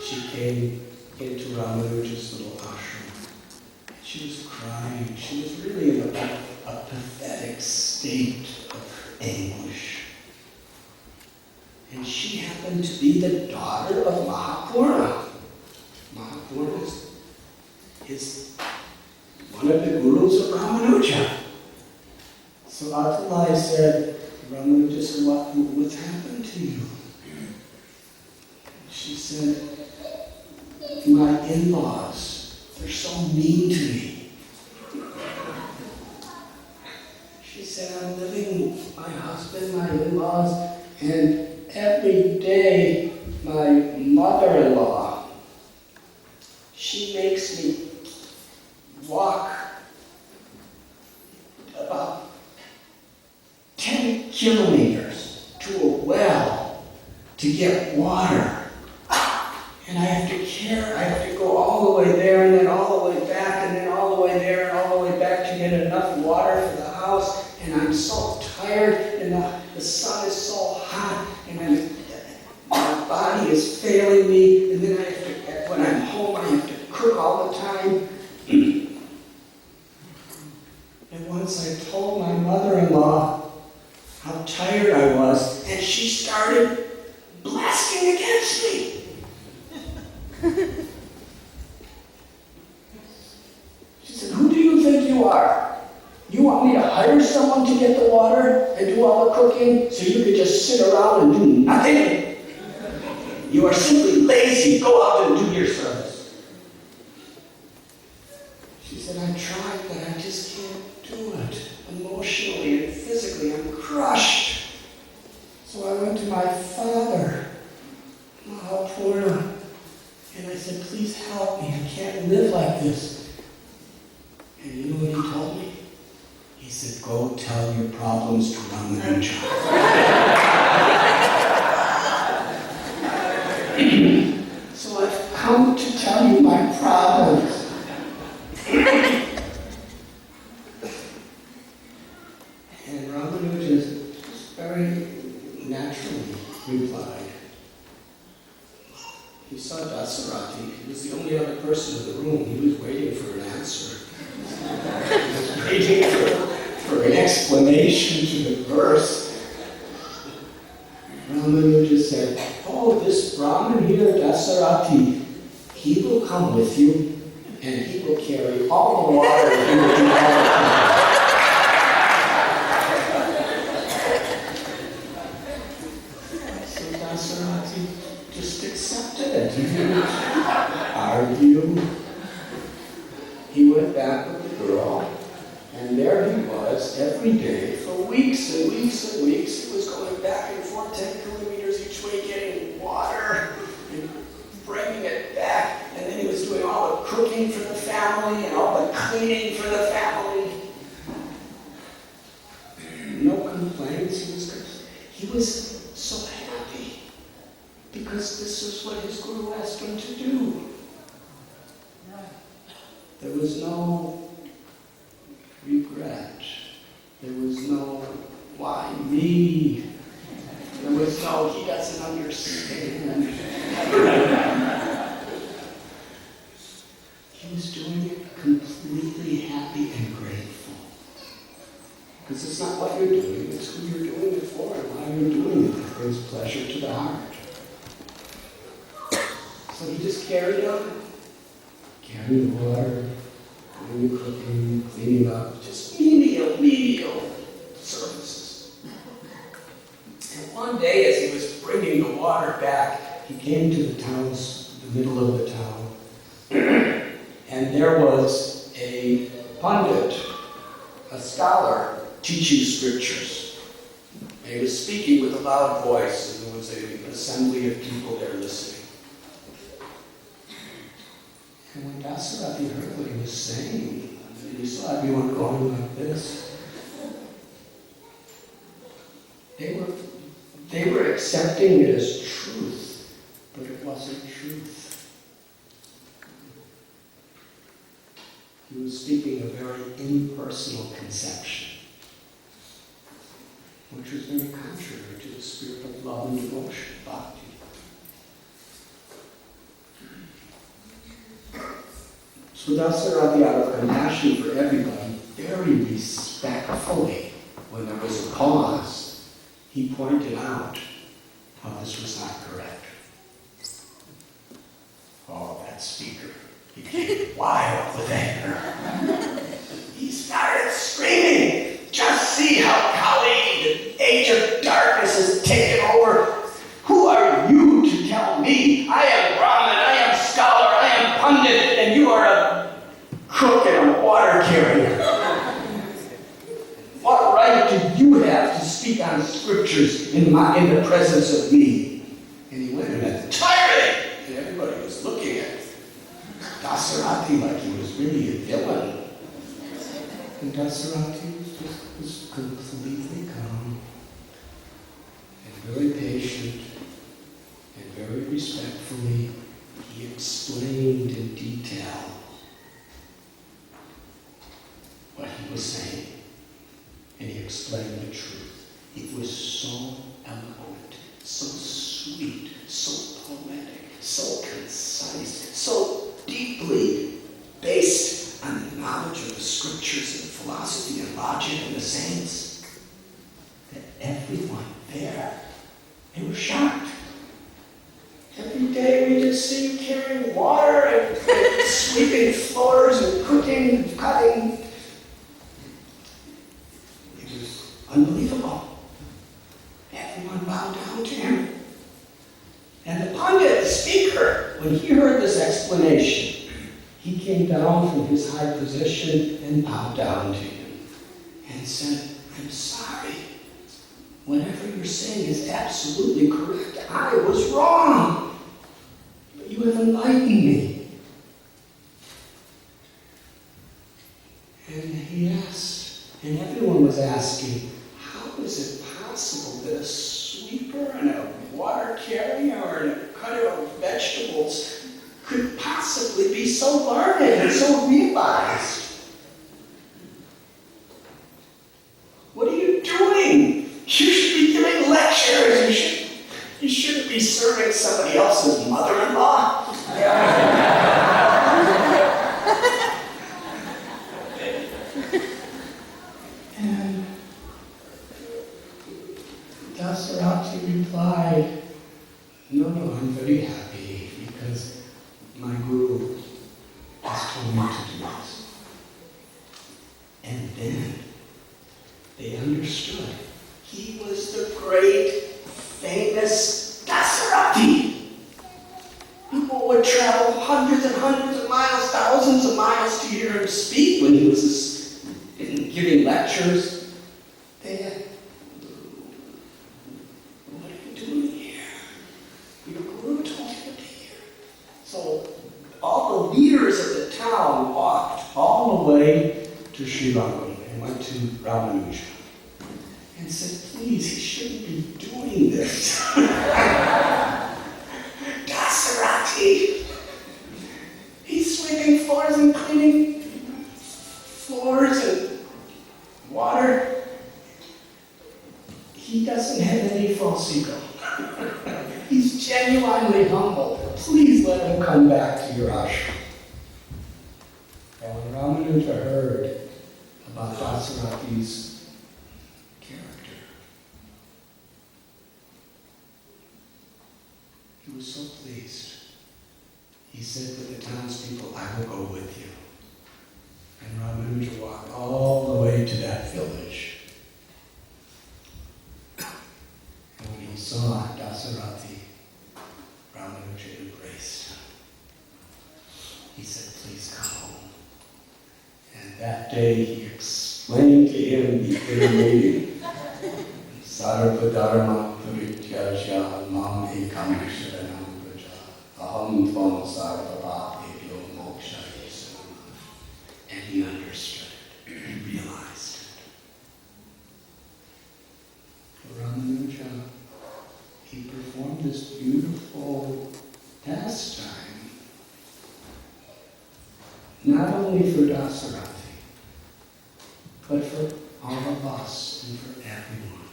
Speaker 3: she came into Ramanuja's little ashram. She was crying. She was really in a pathetic state of anguish. And she happened to be the daughter of Mahapurna. Mahapurna is one of the gurus of Ramanuja. So Atulai said, Ramanuja said, what's happened to you? She said, my in-laws, they're so mean to me. She said, I'm living with my husband, my in-laws, and every day my mother-in-law, she makes me walk about 10 kilometers to a well to get water. And I have to go all the way there and then all the way back and then all the way there and all the way back to get enough water for the house. And I'm so tired and the sun is so hot and my body is failing me. And then I have to, when I'm home, I have to cook all the time. And once I told my mother-in-law how tired I was, and she started blasting against me. She said, who do you think you are? You want me to hire someone to get the water and do all the cooking so you could just sit around and do nothing? You are simply lazy. Go out and do your service. She said, I tried, but I just can't do it. Emotionally and physically, I'm crushed. So I went to my father, Mahapurna. said, please help me, I can't live like this. And you know what he told me? He said, go tell your problems to Ramanuja. So I've come to tell you my problems. And Ramanuja just very naturally replied. He saw Dasathi. He was the only other person in the room. He was waiting for an answer. He was waiting for an explanation to the verse. Ramanuja said, oh, this Brahmin here, Dasathi, he will come with you and he will carry all the water and he will do all the things. So Dasathi just accepted it. He didn't argue. He went back with the girl, and there he was every day for weeks and weeks and weeks. He was going back and forth 10 kilometers each way, getting water and bringing it back. And then he was doing all the cooking for the family and all the cleaning for the family. No complaints. He was so happy because this was what his guru asked him to do. There was no regret. There was no, why me? There was no, he doesn't understand. He was doing it completely happy and grateful. Because it's not what you're doing, it's who you're doing it for and why you're doing it that brings pleasure to the heart. So he just carried on. Carrying the water, doing the cooking, cleaning up, just menial services. And one day as he was bringing the water back, he came to the middle of the town, and there was a pundit, a scholar, teaching scriptures. And he was speaking with a loud voice, and there was an assembly of people there listening. And when Dasathi heard what he was saying, and he saw everyone going like this, they were accepting it as truth, but it wasn't truth. He was speaking a very impersonal conception, which was very contrary to the spirit of love and devotion, bhakti. So Dasathi, out of compassion for everybody, very respectfully, when there was a pause, he pointed out how this was not correct. Oh, that speaker became wild with anger. He started screaming, just see how Kali, the age of darkness, has taken over. Who are you to tell me? I am Brahmin, I am scholar, I am pundit, and you are a crook and a water carrier. What right do you have to speak on scriptures in the presence of me? And he went in a tirade, and everybody was looking at Dasathi like he was really a villain. And Dasathi was completely calm and very patient and very respectfully. He explained in detail what he was saying, and he explained the truth. It was so eloquent, so sweet, so poetic, so concise, so deeply based on the knowledge of the scriptures and philosophy and logic and the saints, that everyone there, they were shocked. Every day we just see you carrying water and sweeping floors and cooking and cutting. It was unbelievable. Everyone bowed down to him. And the pundit, the speaker, when he heard this explanation, he came down from his high position and bowed down to him and said, I'm sorry. Whatever you're saying is absolutely correct. I was wrong. But you You have enlightened me. And he asked, and everyone was asking, how is it possible that a sweeper and a water carrier and a cutter of vegetables could possibly be so learned and so realized? What are you doing? You should be giving lectures. You shouldn't be serving somebody else's mother-in-law. And Dasathi replied, no, I'm very happy because my guru has told me to do this. And then they understood. He was the great, famous Dasathi. People would travel hundreds and hundreds of miles, thousands of miles to hear him speak when he was giving lectures. They had, what are you doing here? Your guru told you to be here. So all the leaders of the town walked all the way to Sri Lanka and went to Ramanuja and said, please, he shouldn't be doing this. Dasathi, he's sweeping floors and cleaning floors and water. He doesn't have any false ego. He's genuinely humble. Please let him come back to your ashram. And when Ramanuja heard about Dasathi's character, he was so pleased. He said to the townspeople, I will go with you. And Ramanuja walked all the way to that village. And when he saw Dasathi, Ramanuja embraced him. He said, please come home. And that day he explained to him the inner meaning. Sarva dharma parityaja mam ekam sharanam vraja aham tvam sarva bhavebhyo mokshaye samah. And he understood it. He realized it. For Ramanuja, he performed this beautiful pastime not only for Dasathi, but for all of us and for everyone.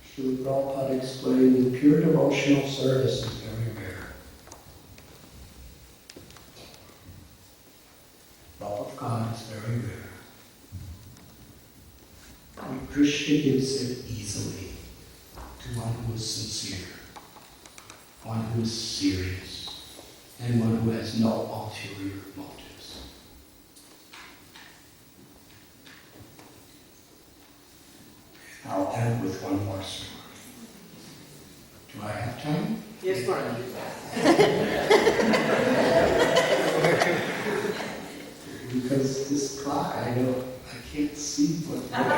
Speaker 3: Srila Prabhupada explained that pure devotional service is very rare. Love of God is very rare. Krishna gives it easily to one who is sincere, one who is serious, and one who has no ulterior motives. I'll end with one more story. Do I have time?
Speaker 1: Yes, Lord.
Speaker 3: Because this clock, I can't see what all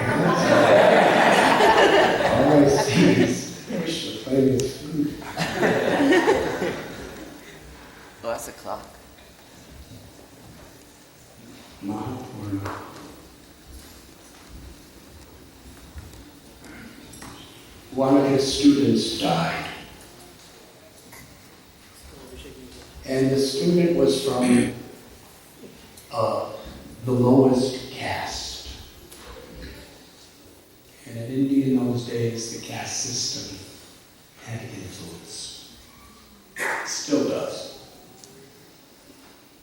Speaker 3: I see is Krishna playing his flute.
Speaker 1: Oh, that's a clock.
Speaker 3: Mahapurna. One of his students died. And the student was from the lowest caste. And in India in those days, the caste system had influence. It still does.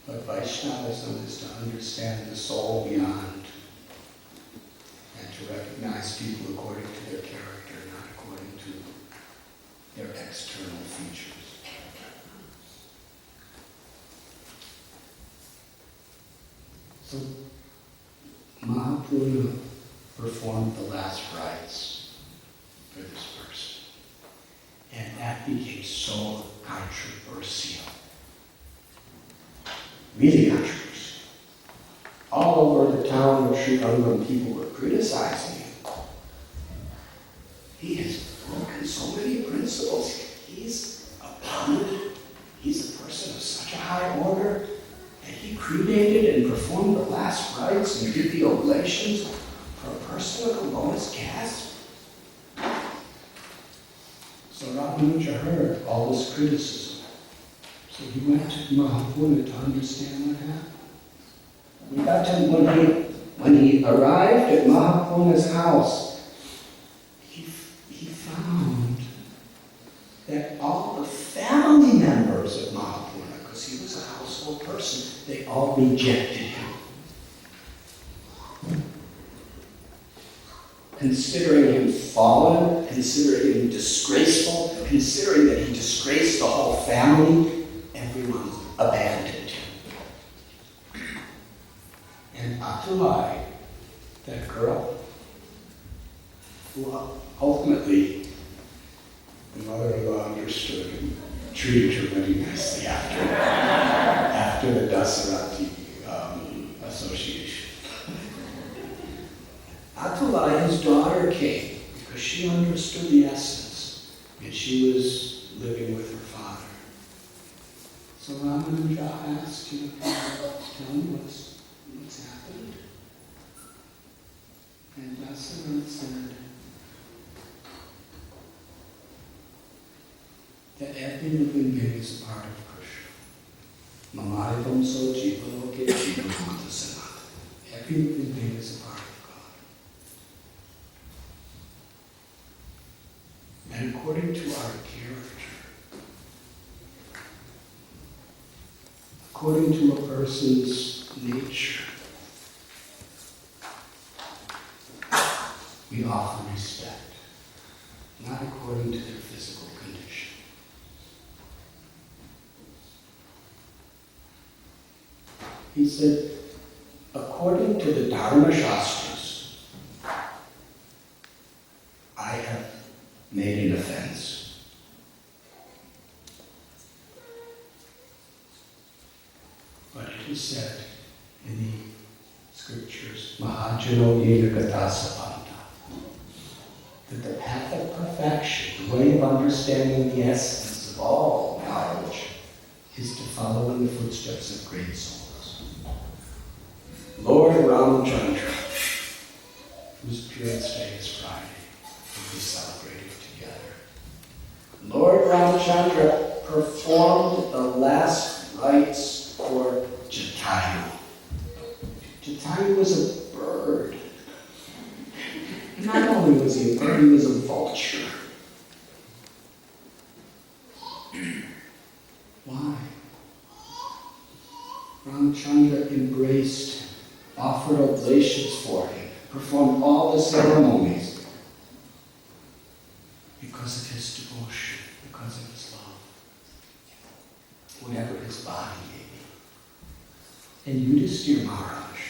Speaker 3: But Vaishnavism is to understand the soul beyond and to recognize people according to their character, not according to their external features. So Mahapurna performed the last rites for this person. And that became so controversial. Really controversial. All over the town of Sri Lanka, people were criticizing him. He has broken and so many principles. He's a Brahmin. He's a person of such a high order that he cremated and performed the last rites and did the oblations for a person of the lowest caste. So Ramanuja heard all this criticism. So he went to Mahapuna to understand what happened. We got to, when he arrived at Mahapuna's house, he found that all the family members of Mahapuna, because he was a household person, they all rejected him. Considering him fallen, considering him disgraceful, considering that he disgraced the whole family, everyone abandoned him. And Atulai, that girl, who ultimately the mother-in-law understood and treated her very nicely after the Dasathi association. Atulai, his daughter, came because she understood the essence, and she was living with her father. So Ramanuja asked, tell me what's happened. And Dasathi said that every living being is a part of Krishna. Mamarivam so jivaloke jivamanta sanat. Every living being is a part of God. And according to our character, according to a person's nature, we offer respect, not according to their physical condition. He said, according to the Dharma Shastras, I have made an offense. But it is said in the scriptures, Mahajano Yena Katha Sapanta, that the path of perfection, the way of understanding the essence of all knowledge, is to follow in the footsteps of great souls. Lord Ramachandra, whose appearance day is Friday, will be celebrated together. Lord Ramachandra performed the last rites for Jatayu. Jatayu was a bird. Not only was he a bird, he was a vulture. Why? Ramachandra embraced him, offered oblations for him, performed all the ceremonies because of his devotion, because of his love, whatever his body may be. And Yudhisthira Maharaj,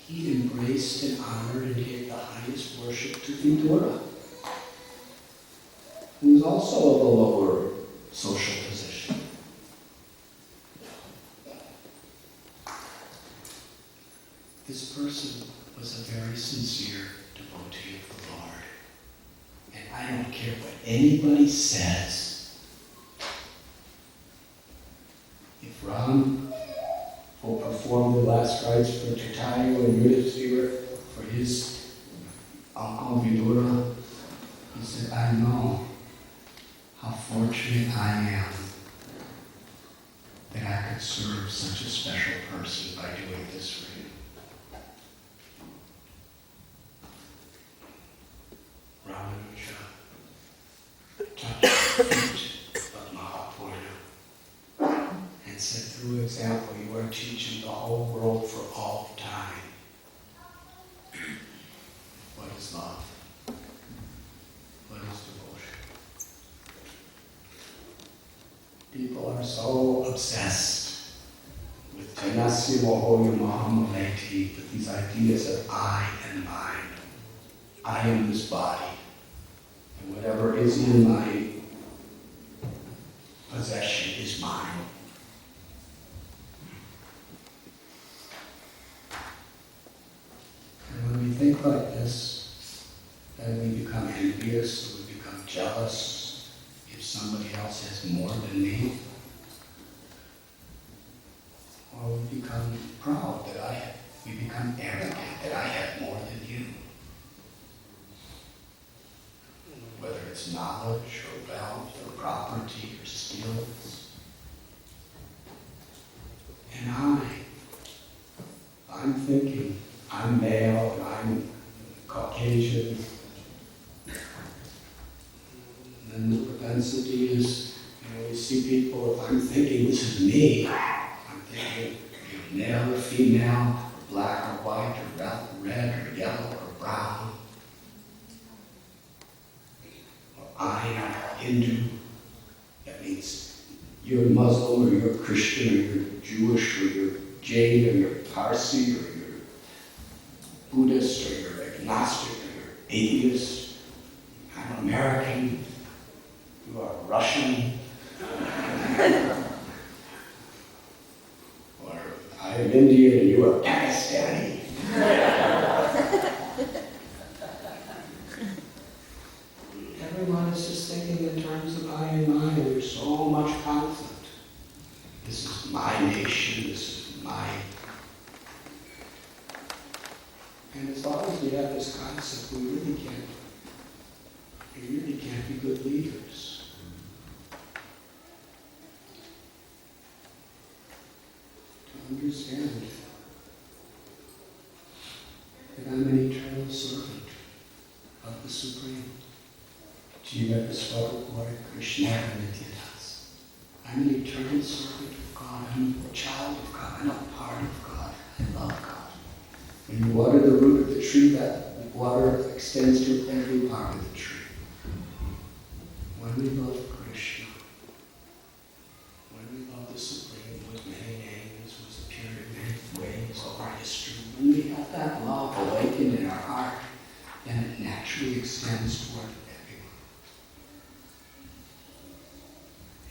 Speaker 3: he embraced and honored and gave the highest worship to Vidura, who was also of a lower social position. This person was a very sincere devotee of the Lord. And I don't care what anybody says. If Ram will perform the last rites for Jatayu and Yudhisthira for his uncle Vidura, he said, I know how fortunate I am that I could serve such a special person by doing this for him. Ramanuja touched the feet of Mahapurna and said, through example, you are teaching the whole world for all time. What is love? What is devotion? People are so obsessed with Janasya Mohoya Mahamaleti, with these ideas of I and mine. I am this body, and whatever is in my possession is mine. And when we think like this, then we become envious, and we become jealous if somebody else has more than me. Or we become proud that we become arrogant that I have more than you. Whether it's knowledge or wealth or property or skills. And I'm thinking, I'm male and I'm Caucasian. And the propensity is, we see people, if I'm thinking this is me, I'm thinking you're male or female, black or white, or red or yellow or brown. Or I am Hindu. That means you're Muslim or you're Christian or you're Jewish or you're Jain or you're Parsi or you're Buddhist or you're agnostic or you're atheist. I'm American. You are Russian. Or I am Indian and you are Pakistani. Everyone is just thinking in terms of I and mine, and there's so much conflict. This is my nation, this is my... And as long as we have this concept, we really can't be good leaders. To understand that I'm an eternal servant of the Supreme. Jiva Svara Krishna Nityadas. I'm an eternal servant of God. I'm a child of God. I'm a part of God. I love God. When you water the root of the tree, that water extends to every part of the tree. When we love Krishna, when we love the Supreme with many names, who has appeared in many ways over history, when we have that love awakened in our heart, then it naturally extends toward everyone.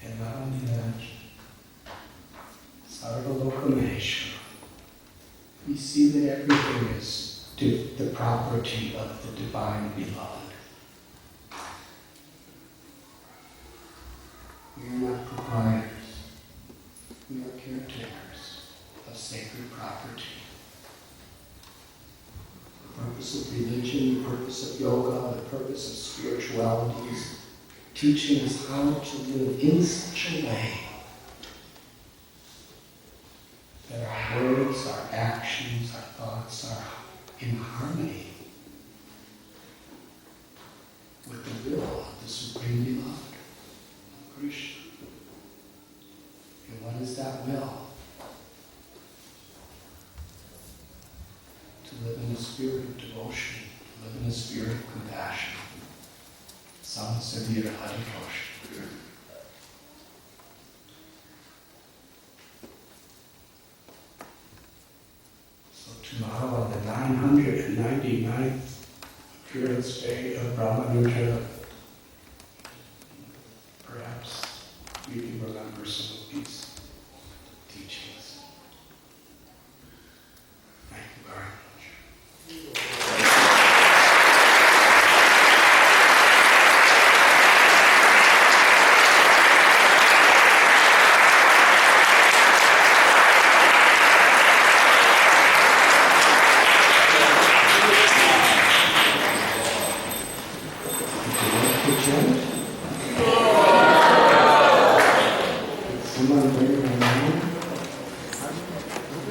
Speaker 3: And not only that, Sarvaloka Maheshwara. We see that everything is the property of the divine beloved. We are not proprietors. We are caretakers of sacred property. The purpose of religion, the purpose of yoga, the purpose of spirituality is teaching us how to live in such a way that our words, our actions, our thoughts are in harmony with the will of the Supreme Beloved, of Krishna. And what is that will? To live in a spirit of devotion, to live in a spirit of compassion. Samsavira Haritosh. Tomorrow on the 999th appearance day of Ramanuja, perhaps we can remember some of these teachings. Thank you very much.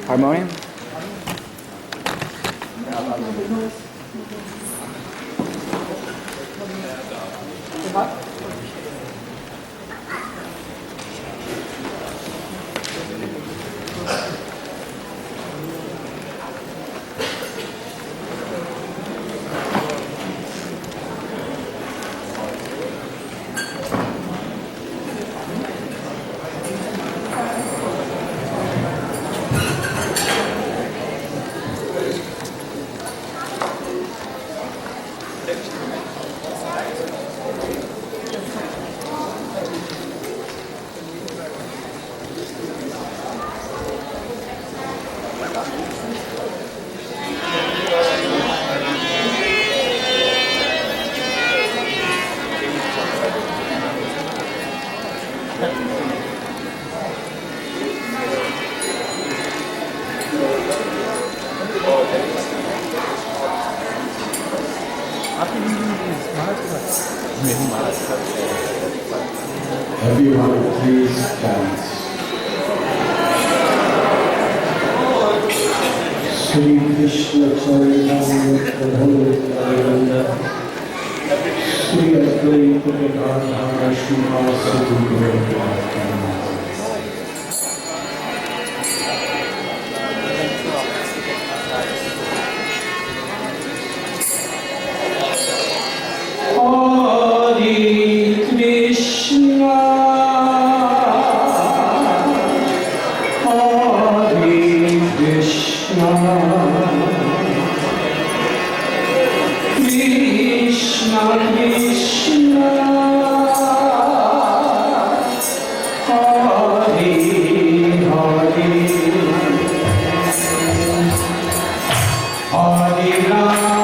Speaker 1: Harmonium?
Speaker 2: Everyone, please dance. Sri Krishna Chaitanya Prabhu Nityananda Sri Advaita Gadadhara Srivasadi Gaura Hare Krishna, Hare Krishna, Krishna Krishna, Hare Hare, Hare Rama.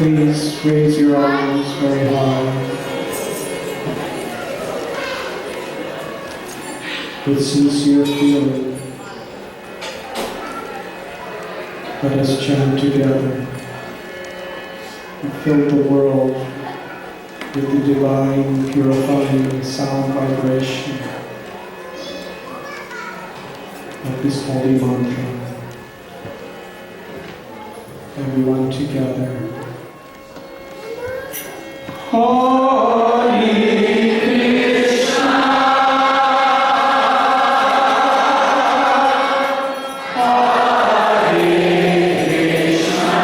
Speaker 3: Please raise your arms very high. With sincere feeling, let us chant together and fill the world with the divine, purifying sound vibration of this holy mantra. Everyone together. Holy Krishna, Hare Krishna,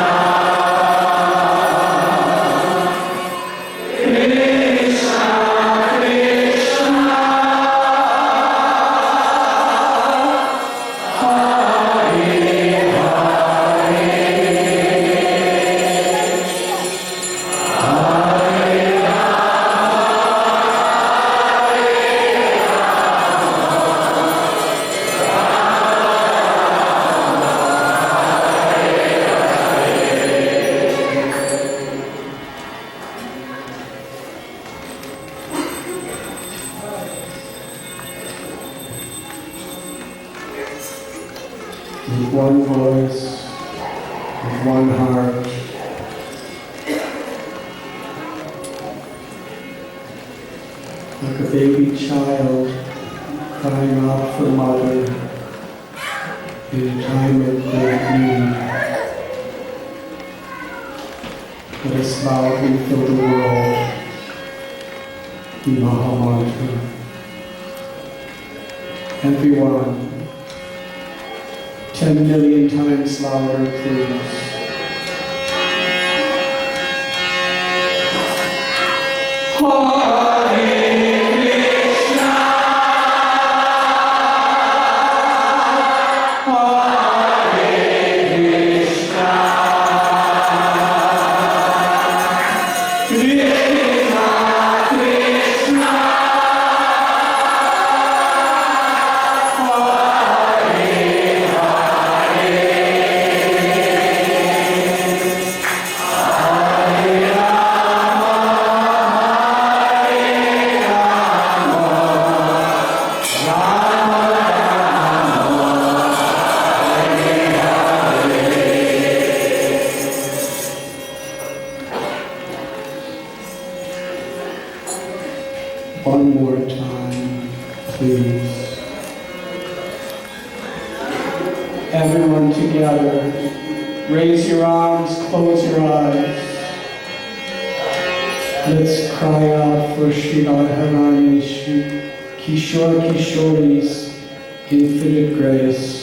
Speaker 3: Krishna Krishna, with one voice, with one heart, like a baby child crying out for mother in a time of great need. Let us loudly fill the world in Mahamantra. Everyone, 10 million times louder, please. One more time, please. Everyone together, raise your arms, close your eyes. Let's cry out for Sri Radharani, Kishor Kishori's infinite grace.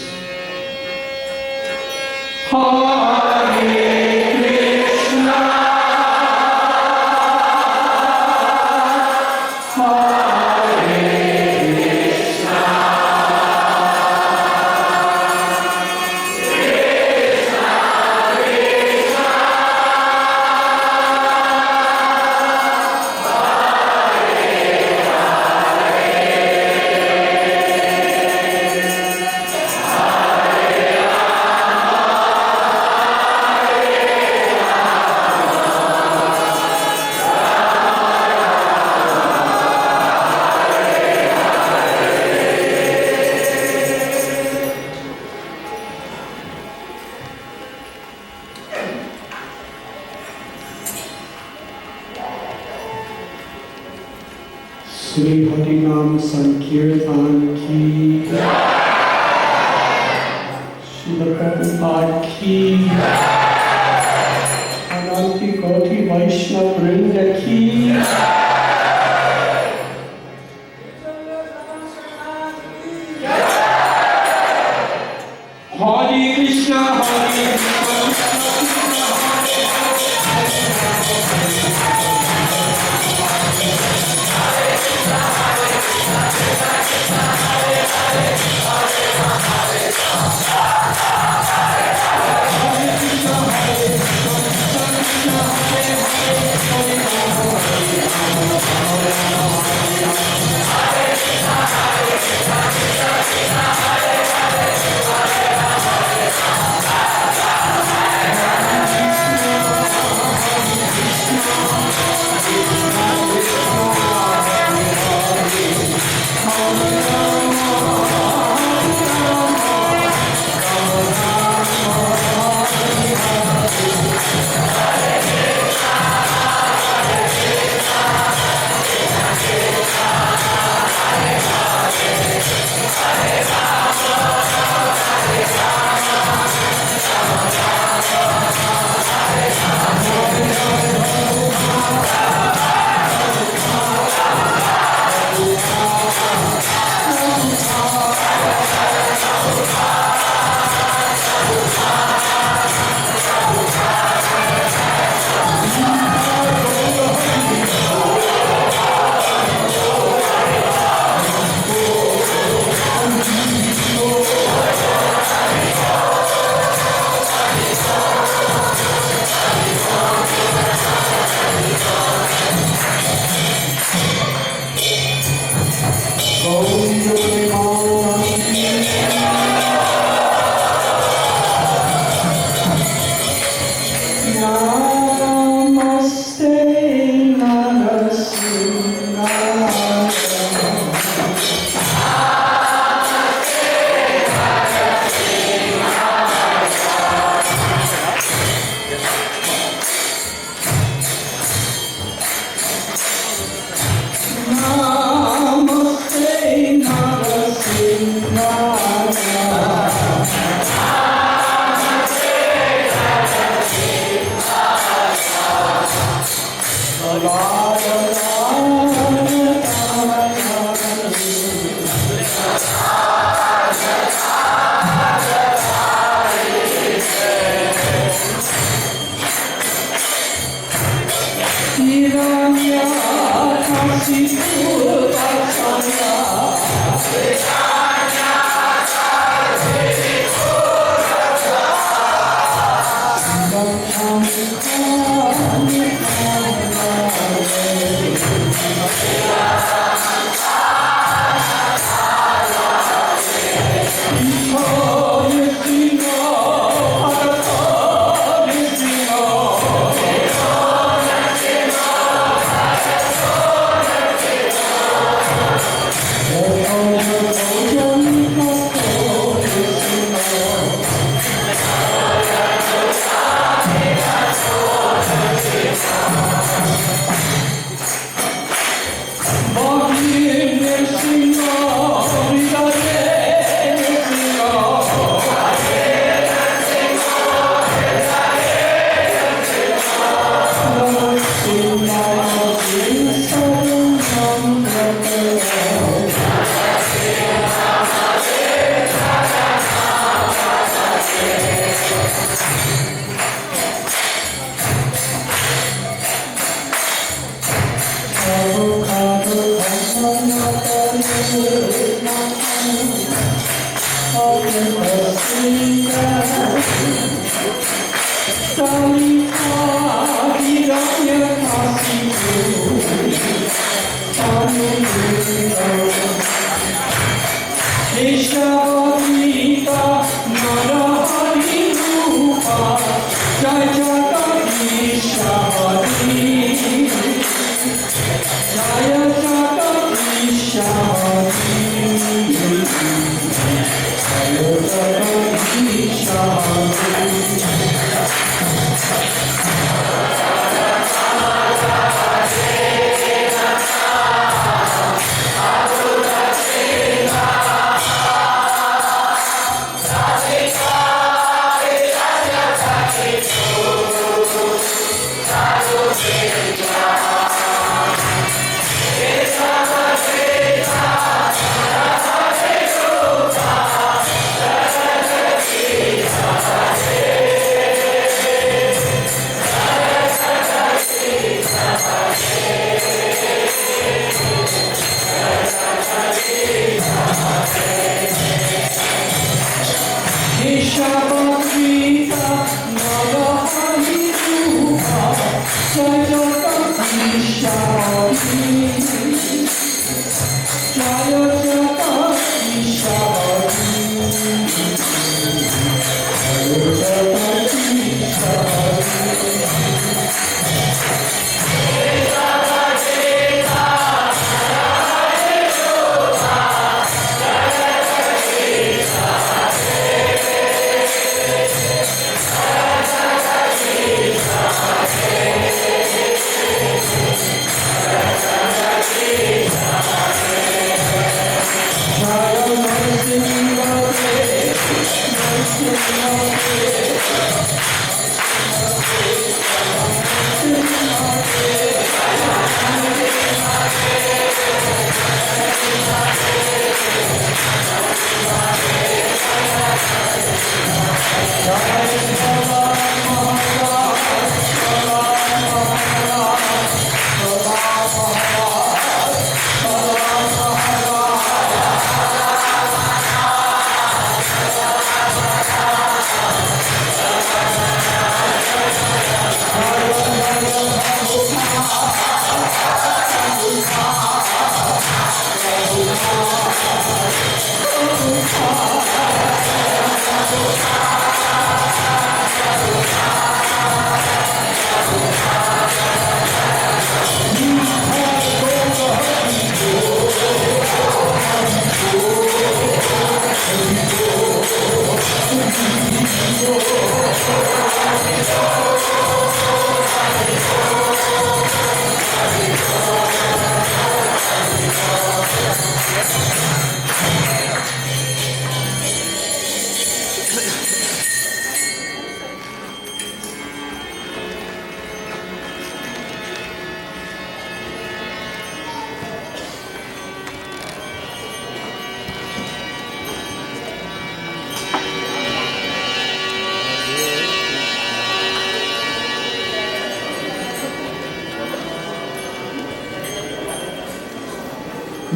Speaker 3: Sri Harinam Sankirtan ki, Srila Prabhupada ki, Ananti Koti Vaishnava Vrinda ki, Hare Krishna, Hare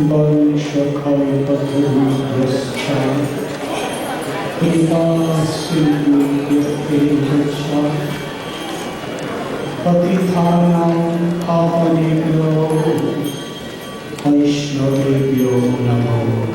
Speaker 3: Vanshakaipatarudhyascha Kripa Sindhu Patithanam Pavanebhyo Vaishnavebhyo Namo